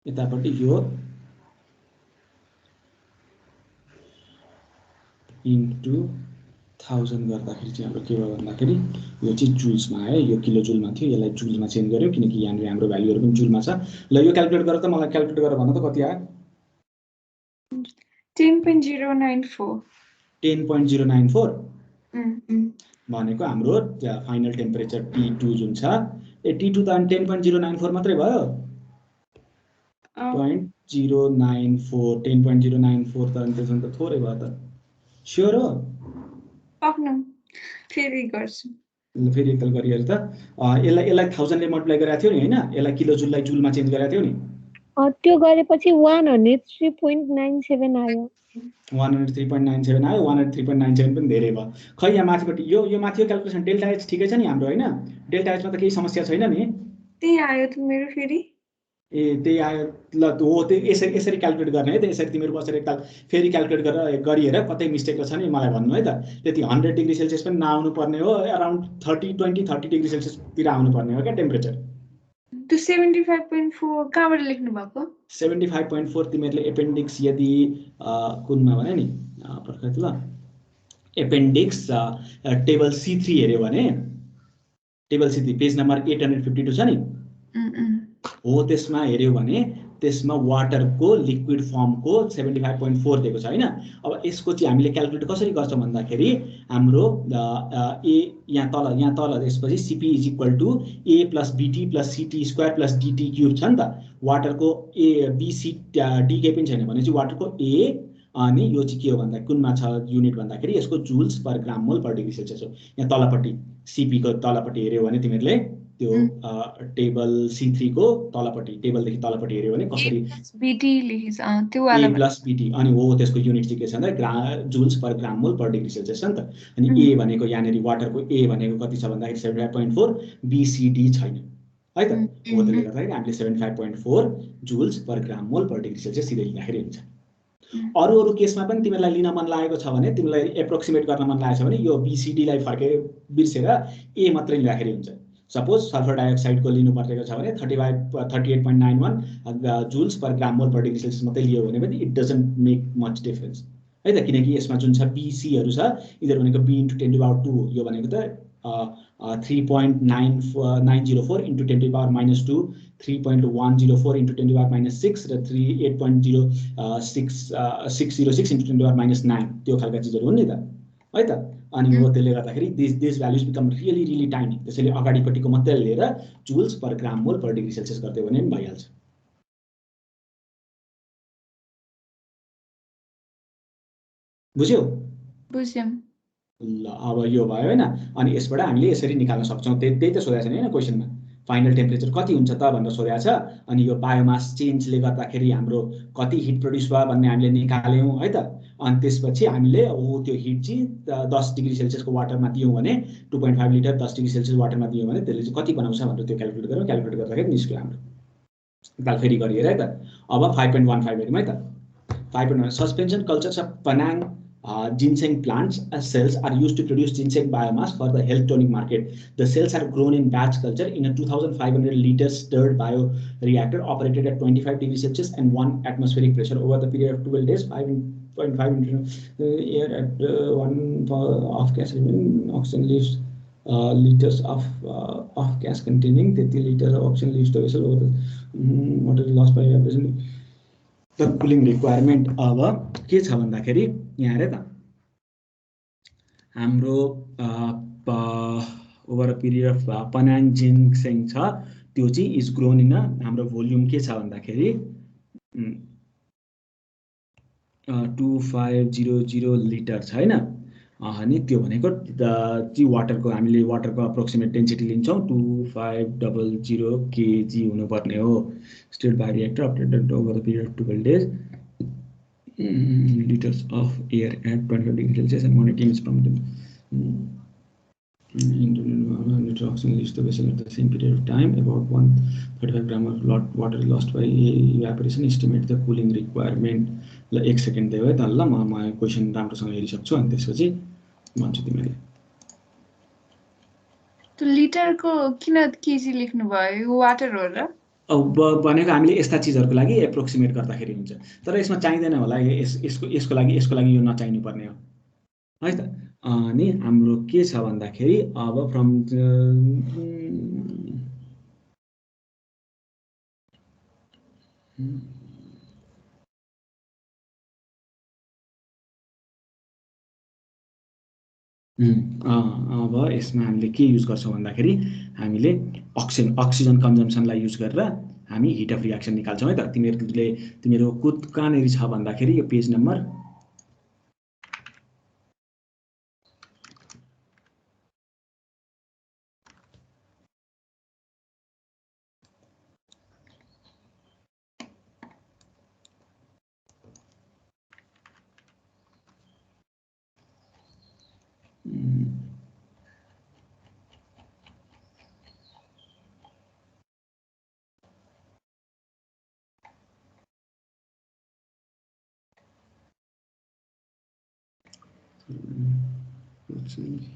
यतापट्टि यो into 1000 गर्दाखेरि चाहिँ हाम्रो के भयो भन्दाखेरि यो चाहिँ जुल्समा आयो यो किलो जुलमा थियो यसलाई जुल्समा चेन्ज गर्यो किनकि यहाँ हाम्रो भ्यालुहरु पनि जुलमा छ ल यो क्याल्कुलेट गर त मलाई क्याल्कुलेट गरेर भन त कति आयो 10.094 10.094 भनेको हाम्रो फाइनल टेम्परेचर T2 जुन छ ए T2 त 10.094 मात्रै भयो 0.094 10.094 त त्यसो त थोरै भयो त स्योर हो आफ्नो फेरि गर्छु ल फेरि एकताल गरिहेर त यसलाई 1000 ले मल्टिप्लाई गरेको थियो नि हैन यसलाई किलो जुललाई जुलमा चेन्ज गरेको थियो नि त्यो गरेपछि 103.97 आयो 103.97 आयो 103.97 पनि धेरै भयो खै यहाँ माथिपट्टि यो माथिको क्याल्कुलेसन डेल्टा एच ठिकै छ नि हाम्रो हैन डेल्टा एच मा त केही समस्या छैन नि त्यही आयो त मेरो फेरि ए त्यही आयो ल हो त्यो यसरी क्याल्कुलेट गर्ने है त यसरी तिमीहरु बसेर एकताल फेरि क्याल्कुलेट गरिहेर कतै मिस्टेक छ नि मलाई भन्नु है त त्यति 100 डिग्री सेल्सियस पनि नआउनु पर्ने हो अराउन्ड 30 डिग्री सेल्सियस तिर आउनु पर्ने हो क्या टेम्परेचर त्यो 75.4 कहाँबाट लेख्नु भएको 75.4 तिमीहरुले एपेन्डिक्स यदि कुनमा भने नि पर्खै ल एपेन्डिक्स टेबल C3 हेर्यो भने टेबल C3 पेज नम्बर 852 छ नि हो त्यसमा हेर्यो भने त्यसमा वाटरको लिक्विड फर्मको 75.4 दिएको छ हैन अब यसको चाहिँ हामीले क्याल्कुलेट कसरी गर्छौं भन्दाखेरि हाम्रो ए यहाँ तल त्यसपछि Cp = A + Bt + Ct² + Dt³ छ नि त वाटरको A B C D के पनि छैन भने चाहिँ वाटरको A अनि यो चाहिँ के हो भन्दा कुनमा छ युनिट भन्दाखेरि यसको जुल्स पर ग्राम मोल पर डिग्री सेल्सियस हो यहाँ तलपट्टि Cp को तलपट्टि हेर्यो भने तिमीहरुले त्यो टेबल C3 को तलपट्टि टेबलदेखि तलपट्टि हेर्यो भने कसरी बीटी लेखिस त्यो A वाला प्लस बीटी अनि हो त्यसको युनिट चाहिँ के छ भन्दा जुल्स पर ग्राम मोल पर डिग्री सेल्सियस छ नि त अनि ए भनेको यहाँनेरि वाटरको ए भनेको कति छ भन्दाखेरि 75.4 BCD छैन है त हो त्यसले गर्दाखेरि हामीले 75.4 जुल्स पर ग्राम मोल पर डिग्री सेल्सियस सिधै लिँदाखेरि हुन्छ अरू केसमा पनि तिमीलाई लिन मन लागेको छ भने तिमीलाई एप्रोक्सिमेट गर्न मन लागेको छ भने यो BCD लाई फर्के बिर्सेर ए मात्रै लिँदाखेरि हुन्छ सपोज सल्फर डाइअक्साइडको लिनु परेको छ भने 38.91 जुल्स पर ग्राम मोल पर डिग्री सेल्सियस मात्रै लियो भने पनि it doesn't make much difference है त किनकि यसमा जुन छ BCहरू छ इधर भनेको B × 10⁻2 हो यो भनेको त 3.904 × 10⁻2 3.104 × 10⁻6 र 8.0606 × 10⁻9 त्यो खालका चिजहरू हुन् नि त है त अनि हो त्यसले गर्दाखेरि this values become really tiny त्यसैले अगाडिपट्टिको मात्रै लिएर जुल्स पर ग्राम मोल पर डिग्री सेल्सियस गर्दै भने पनि भइहाल्छ बुझ्यौ बुझ्यौं ल अब यो भयो हैन अनि यसबाट हामीले यसरी निकाल्न सक्छौं त्यही त सोधेको छ नि हैन क्वेशनमा फाइनल टेम्परेचर कति हुन्छ त भनेर सोधेको छ अनि यो बायोमास चेन्जले गर्दाखेरि हाम्रो कति हिट प्रड्युस भयो भन्ने हामीले निकाल्यौं है त अनि त्यसपछि हामीले त्यो हिट चाहिँ 10 डिग्री सेल्सियसको वाटरमा दियौं भने 2.5 लिटर 10 डिग्री सेल्सियस वाटरमा दियौं भने त्यसले चाहिँ कति बनाउँछ भनेर त्यो क्याल्कुलेट गरौँ क्याल्कुलेट गर्दाखेरि निस्क्यो हाम्रो दाल फेरि गरि हेर है त अब 5.15 हेरौँ है त 5.1 suspension cultures of panax ginseng plants as cells are used to produce ginseng biomass for the health tonic market. The cells are grown in batch culture in a 2,500 liter stirred bioreactor operated at 25 degrees Celsius and 1 atmospheric pressure over the period of 12 days. 5.5 into air at 1 off gas oxygen leaves liters of off gas containing 30 liters of oxygen leaves the vessel over the water is lost by evaporation. The cooling requirement अब के छ भन्दाखेरि यहाँ हेर त हाम्रो over a period of पनाङ जिन्सेङ छ त्यो चाहिँ इज ग्रोन इन हाम्रो भोल्युम के छ भन्दाखेरि 2500 लिटर छ हैन अनि त्यो भनेको चाहिँ वाटरको हामीले वाटरको अप्रोक्सिमेट डेन्सिटी लिन्छौं 2500 kg हुनुपर्ने हो stirred bioreactor operated over the period of 12 days liters of air at 25 degrees Celsius and 1 atm from the liter oxygen leaves the vessel at the same period of time. About 135 gram of water is lost by evaporation. Estimate the cooling requirement. ल 1 second देऊ है त ल म question राम्रोसँग हेरिसक्छु अनि त्यसपछि भन्छु तिमीले त्यो लिटरको किन केजी लेख्नु भयो वाटर हो र अब भनेको हामीले यस्ता चीजहरुको लागि एप्रोक्सिमेट गर्दाखेरि हुन्छ तर यसमा चाहिदैन होला यसको लागि यो नचाहिनु पर्ने हो है त अनि हाम्रो के छ भन्दाखेरि अब फ्रम अब यसमा हामीले के युज गर्छौं भन्दाखेरि हामीले अक्सिजन कन्जम्पसनलाई युज गरेर हामी हिट अफ रिएक्सन निकाल्छौं है त तिमीहरु कहाँनेरि छ भन्दाखेरि यो page number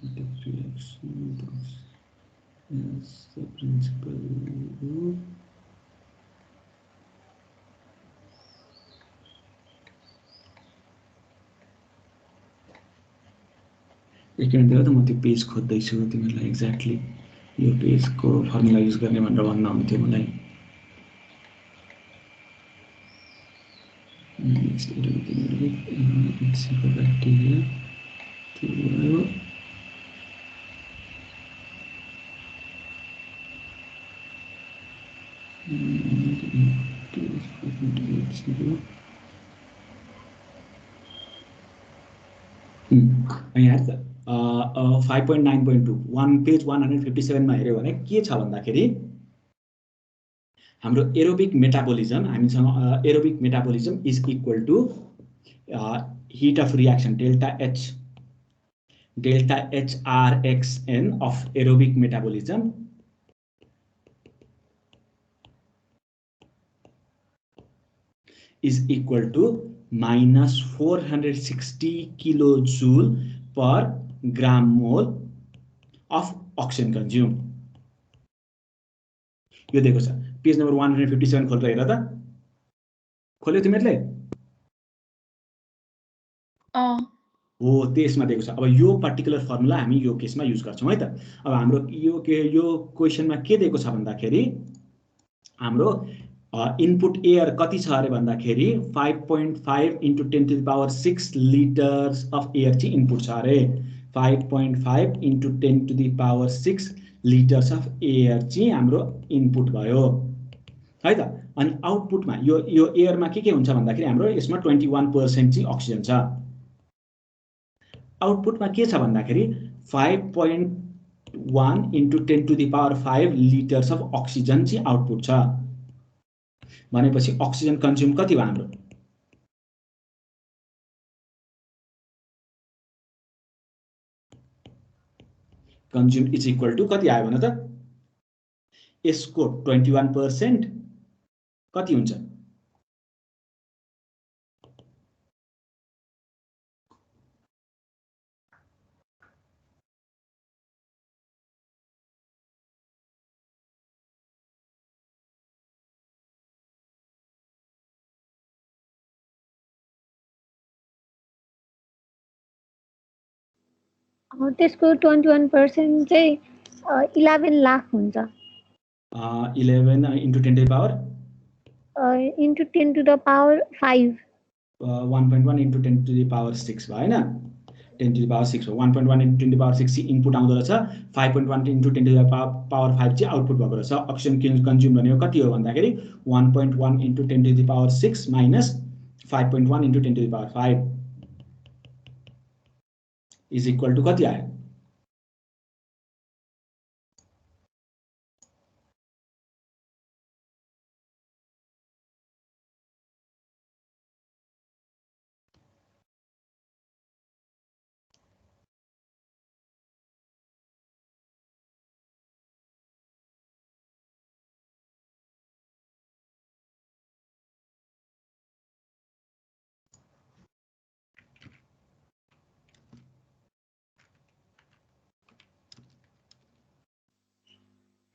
heat of reaction is the principal group. एक मिनट देऊ त म त्यो पेज खोज्दै छु तिमीलाई एक्ज्याक्टली यो पेजको फर्मुला युज गर्ने भनेर भन्न हुन्थ्यो मलाई यहाँ त 5.9.2 1 पेज 157 मा हेर्यो भने के छ भन्दाखेरि हाम्रो एरोबिक मेटाबोलिजम हामीसँग aerobic metabolism is equal to heat of reaction delta HRXN of aerobic metabolism is equal to minus 460 kilojoule per gram mole of oxygen consumed. यो देखो छ पेज नम्बर 157 खोलेर हेर त खोल्यो तिमीहरुले हो त्यसमा दिएको छ अब यो पर्टिकुलर फर्मुला हामी यो केसमा युज गर्छौं है त अब हाम्रो यो क्वेशनमा के दिएको छ भन्दाखेरि हाम्रो इनपुट एयर कति छ अरे भन्दाखेरि 5.5 into 10 to the power 6 liters of air चाहिँ इनपुट छ अरे 5.5 into 10 to the power 6 liters of air चाहिँ हाम्रो इनपुट भयो है त अनि आउटपुटमा यो एयरमा के हुन्छ भन्दाखेरि हाम्रो यसमा 21% चाहिँ अक्सिजन छ आउटपुटमा के छ भन्दाखेरि 5.1 into 10 to the power 5 liters of oxygen चाहिँ आउटपुट छ भनेपछि अक्सिजन कन्ज्युम कति भयो हाम्रो कन्ज्युम इज इक्वल टु कति आयो भने त यसको 21% कति हुन्छ त्यसको 21% चाहिँ 11 लाख हुन्छ 11 into 10 to the power into 10 to the power 5 1.1 into 10 to the power 6 भयो हैन 10 to the power 6 हो 1.1 into 10 to the power 6 input आउँदो रहेछ 5.1 into 10 to the power 5 चाहिँ आउटपुट भएको रहेछ अक्सिजन कन्ज्युम भनेको कति हो भन्दाखेरि 1.1 into 10 to the power 6 minus 5.1 into 10 to the power 5 is equal to कति आयो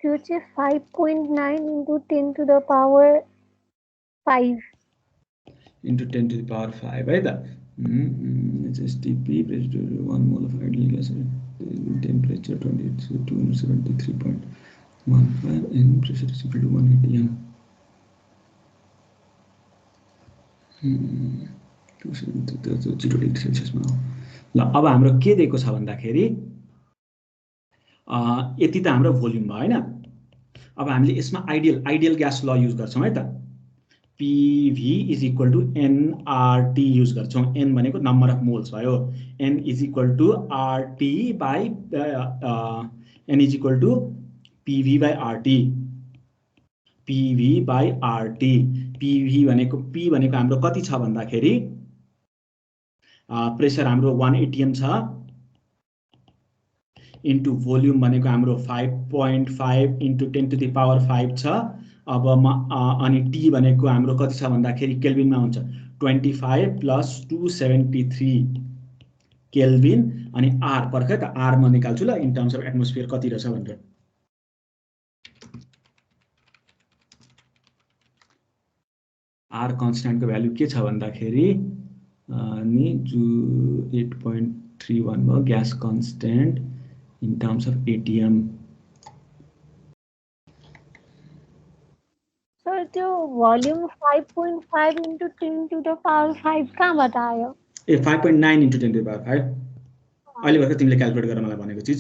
त्यो चाहिँ 5.9 into 10 to the power 5 into 10 to the power 5 है त HSTP 1 mole of ideal gas temperature 273.15 and pressure is equal to 180 m 0 degree सेल्सियसमा हो ल अब हाम्रो के दिएको छ भन्दाखेरि यति त हाम्रो भोल्युम भयो हैन अब हामीले यसमा आइडियल ग्यास ल युज गर्छौं है त PV is equal to nRT use गर्छौं n भनेको नम्बर अफ मोल्स भयो n is equal to RT by n is equal to PV by RT PV by RT PV भनेको P भनेको हाम्रो कति छ भन्दाखेरि प्रेसर हाम्रो 180 m छ into volume भनेको हाम्रो 5.5 into 10 to the power 5 छ अब अनि T भनेको हाम्रो कति छ भन्दाखेरि केल्भिनमा हुन्छ 25 plus 273 केल्भिन अनि R पर्खै त R म निकाल्छु ल इन टर्म्स अफ एटमोस्फियर कति रहेछ भनेर R कन्स्ट्यान्ट को भ्यालु के छ भन्दाखेरि अनि जो 8.31 भयो gas constant in terms of ATM sir त्यो volume 5.5 into 10 to the power 5 कहाँबाट आयो ए 5.9 into 10 to the power 5 अहिले भर्खर तिमीले क्याल्कुलेट गर्न मलाई भनेको चीज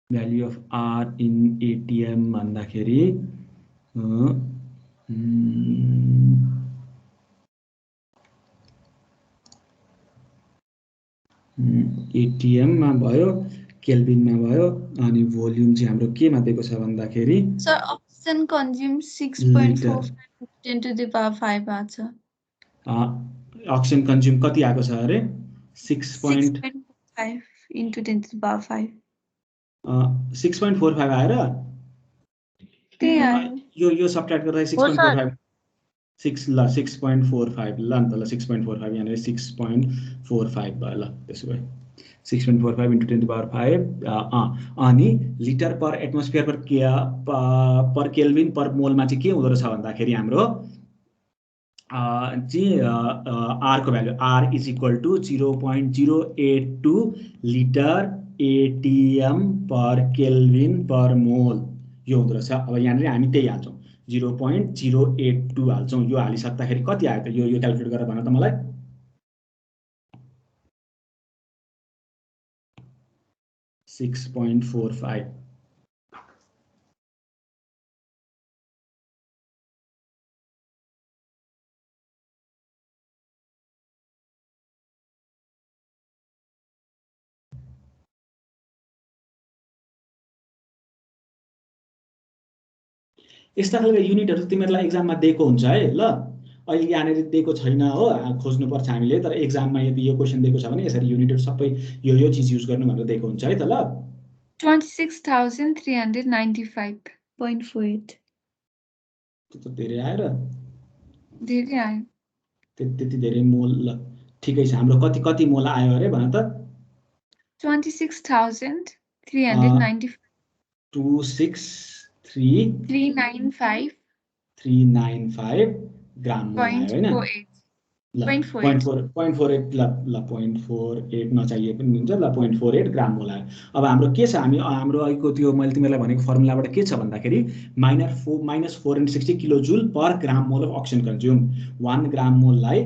value of R in ATM भन्दाखेरि ATM मा भयो, केल्भिनमा भयो, अनि भोल्युम चाहिँ हाम्रो केमा दिएको छ भन्दाखेरि Sir, oxygen consumes 6.45 10 to the power 5 आछ। अक्सिजन कन्ज्युम कति आएको छ अरे 6.5 into 10 to the power 5। 6.45 आएर त्यही आयो। यो सब्ट्र्याक्ट गर्दा 6.45 6.45 ल नि त ल 6.45 यहाँनिर 6.45 भयो ल त्यसो भए 6.45 into 10 to the power 5 अनि litre per atmosphere per kelvin per मोलमा चाहिँ के हुँदो रहेछ भन्दाखेरि हाम्रो चाहिँ R को value R is equal to 0.082 litre ATM per kelvin per mole यो हुँदो रहेछ। अब यहाँनिर हामी त्यही हाल्छौँ 0.082 हाल्छौँ। यो हालिसक्दाखेरि कति आयो त यो क्याल्कुलेट गरेर भन त मलाई। सिक्स 6.45 यस्ता खालको युनिटहरु तिमीहरुलाई एक्जाममा दिएको हुन्छ है ल। अहिले यहाँनिर दिएको छैन हो, खोज्नुपर्छ हामीले। तर एक्जाममा यदि यो क्वेशन दिएको छ भने यसरी युनिटहरु सबै यो चीज युज गर्नु भनेर दिएको हुन्छ है त ल। 26,395.48 त्यो त धेरै आयो र। धेरै आयो। त्यति धेरै मोल ल ठिकै छ। हाम्रो कति मोल आयो अरे भन त। 26,395 395 ग्राम मोल आयो हैन। ल 0.48 ल 0.48 नचाहिए पनि हुन्छ ल 0.48 ग्राम मोल आयो। अब हाम्रो के छ हाम्रो अहिलेको त्यो मैले तिमीलाई भनेको फर्मुलाबाट के छ भन्दाखेरि -460 kilo joule per gram mole of oxygen consume. 1 ग्राम मोललाई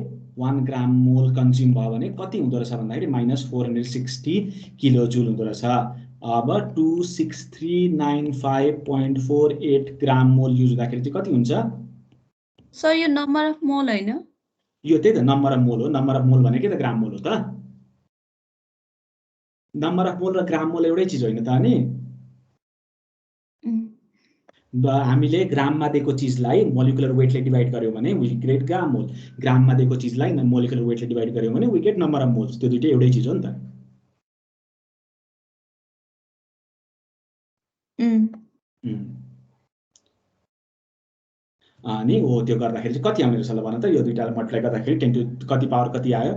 1 ग्राम मोल कन्ज्युम भयो भने कति हुँदो रहेछ भन्दाखेरि -460 किलो जुल हुँदो रहेछ। अब 26395.48 ग्राम मोल युज हुँदाखेरि चाहिँ कति हुन्छ सर? यो नम्बर अफ मोल हैन, यो त्यही त नम्बर अफ मोल हो। नम्बर अफ मोल भनेकै त ग्राम मोल हो त। नम्बर अफ मोल र ग्राम मोल एउटै चिज होइन त अनि। हामीले ग्राममा दिएको चिजलाई मोलिकुलर वेटले डिवाइड गर्यौं भने वी गेट ग्राम मोल। ग्राममा दिएको चिजलाई मोलिकुलर वेटले डिवाइड गर्यौं भने we get number of moles. त्यो दुईटै एउटै चिज हो नि त। अनि हो त्यो गर्दाखेरि चाहिँ कति आउने रहेछ ल भन त। यो दुईटालाई मल्टिप्लाई गर्दाखेरि 10 टु कति पावर कति आयो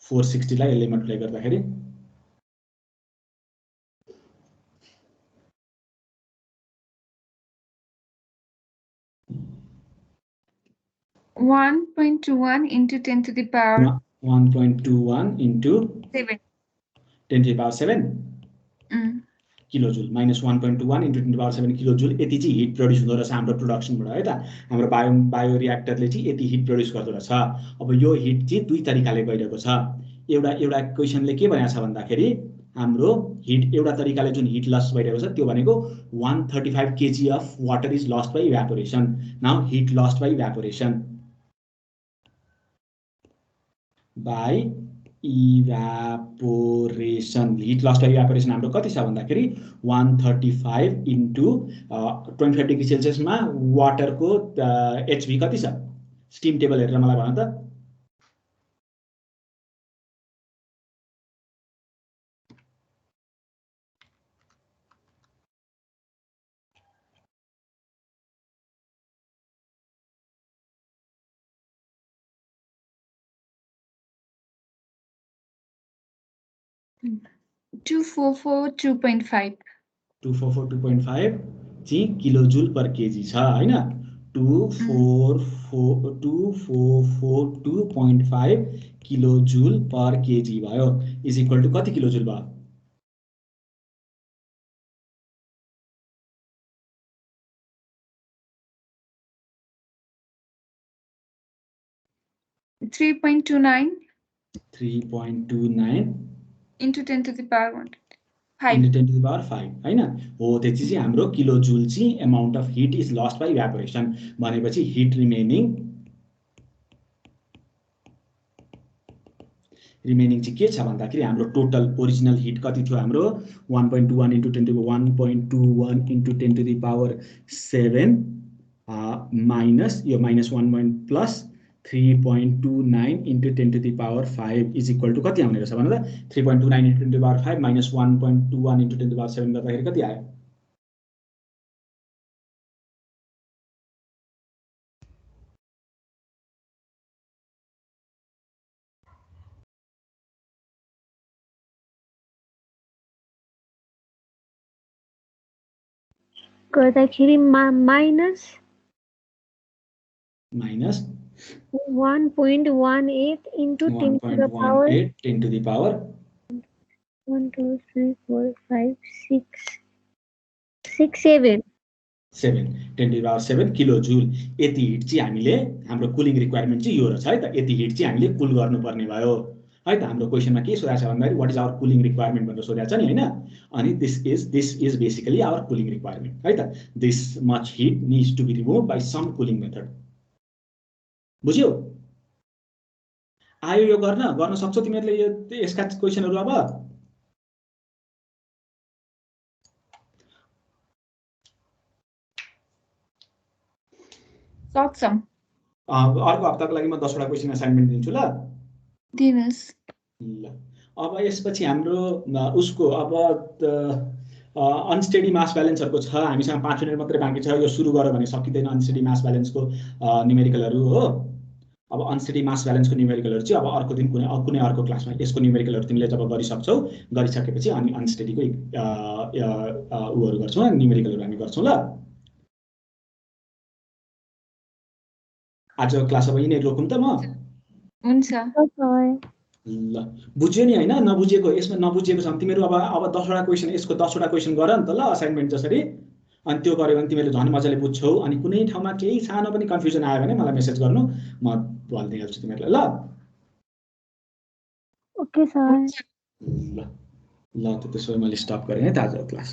460 लाई यसले मल्टिप्लाई गर्दाखेरि 1.21 into 10 to the power 1.21 into 7 10 to the power 7 किलोजुल -1.21 into 10 to the power 7 किलोजुल यति चाहिँ हिट प्रड्युस हुँदो रहेछ हाम्रो प्रोडक्सनबाट है त। हाम्रो बायो रियाक्टरले चाहिँ यति हिट प्रड्युस गर्दो रहेछ। अब यो हिट चाहिँ दुई तरिकाले गइरहेको छ। एउटा क्वेशनले के भनेको छ भन्दाखेरि हाम्रो हिट एउटा तरिकाले जुन हिट लस भइरहेको छ त्यो भनेको 135 kg of water is lost by evaporation. Now heat lost by evaporation heat lost by evaporation हाम्रो कति छ भन्दाखेरि 135 into 25 डिग्री सेल्सियसमा वाटरको एचभी कति छ स्टिम टेबल हेरेर मलाई भन त। $244 2.5 चाहिँ किलोजुल पर केजी छ हैन। 244.2.5 किलोजुल पर केजी भयो इज इक्वल टु कति किलोजुल भयो 3.29 into 10 to the power 5 into 10 to the power 5 हैन हो। त्यसपछि चाहिँ हाम्रो किलोजुल चाहिँ amount of heat is lost by evaporation भनेपछि हिट रिमेनिङ रिमेनिङ चाहिँ के छ भन्दाखेरि हाम्रो टोटल ओरिजिनल हिट कति थियो हाम्रो 1.21 into 10 to the 1.21 into 10 to the power 7 minus यो -1 plus 3.29 into 10 to the power 5 is equal to कति आउने रहेछ भन्दा 3.29 into 10 to the power 5 minus 1.21 into 10 to the power 7 गर्दाखेरि कति आयो? गर्दाखेरि minus 1.18 into 10 to the power 10 to the power 1 2 3 4 5 6 7 7 10 to the power 7 kilo जुल यति हिट चाहिँ हामीले हाम्रो कुलिङ रिक्वायरमेन्ट चाहिँ यो रहेछ है त। यति हिट चाहिँ हामीले कुल गर्नुपर्ने भयो है त। हाम्रो क्वेसनमा के सोधेको छ भन्दाखेरि what is our cooling requirement भनेर सोधेको छ नि हैन। अनि this is basically our cooling requirement है त। This much heat needs to be remove by some cooling method. बुझ्यौ? आयो यो गर्न सक्छौ तिमीहरुले यो यसका क्वेसनहरु अब? सक्छौं। अर्को हप्ताको लागि म 10 वटा क्वेसन असाइनमेन्ट दिन्छु ल। दिनुस्। ल अब यसपछि हाम्रो उसको अब अनस्टेडी मास ब्यालेन्सहरुको छ। हामीसँग 5 मिनेट मात्रै बाँकी छ। यो सुरु गर्यो भने सकिदैन अनस्टेडी मास ब्यालेन्सको न्यूमेरिकलहरु हो। अब अनस्टेडी मास ब्यालेन्सको न्यूमेरिकलहरु चाहिँ अब अर्को दिन कुनै अर्को क्लासमा यसको न्यूमेरिकलहरु तिमीले जब गरिसक्छौ गरिसकेपछि अनि अनस्टेडीको उहरु गर्छौं न्यूमेरिकलहरु हामी गर्छौं ल। आज क्लास अब यिनै रोकौं त म। हुन्छ। ल बुझ्यो नि हैन? नबुझेको यसमा नबुझेको छ तिमीहरु अब 10 वटा क्वेशन यसको 10 वटा क्वेशन गर नि त ल असाइनमेन्ट जसरी। अनि त्यो गर्यो भने तिमीले झन् मजाले बुझ्छौ। अनि कुनै ठाउँमा केही सानो पनि कन्फ्युजन आयो भने मलाई मेसेज गर्नु, म भनिदिइहाल्छु तिमीहरुलाई ल। Okay sir. ल त त्यसो भए मैले स्टप गरेँ है त आजको क्लास।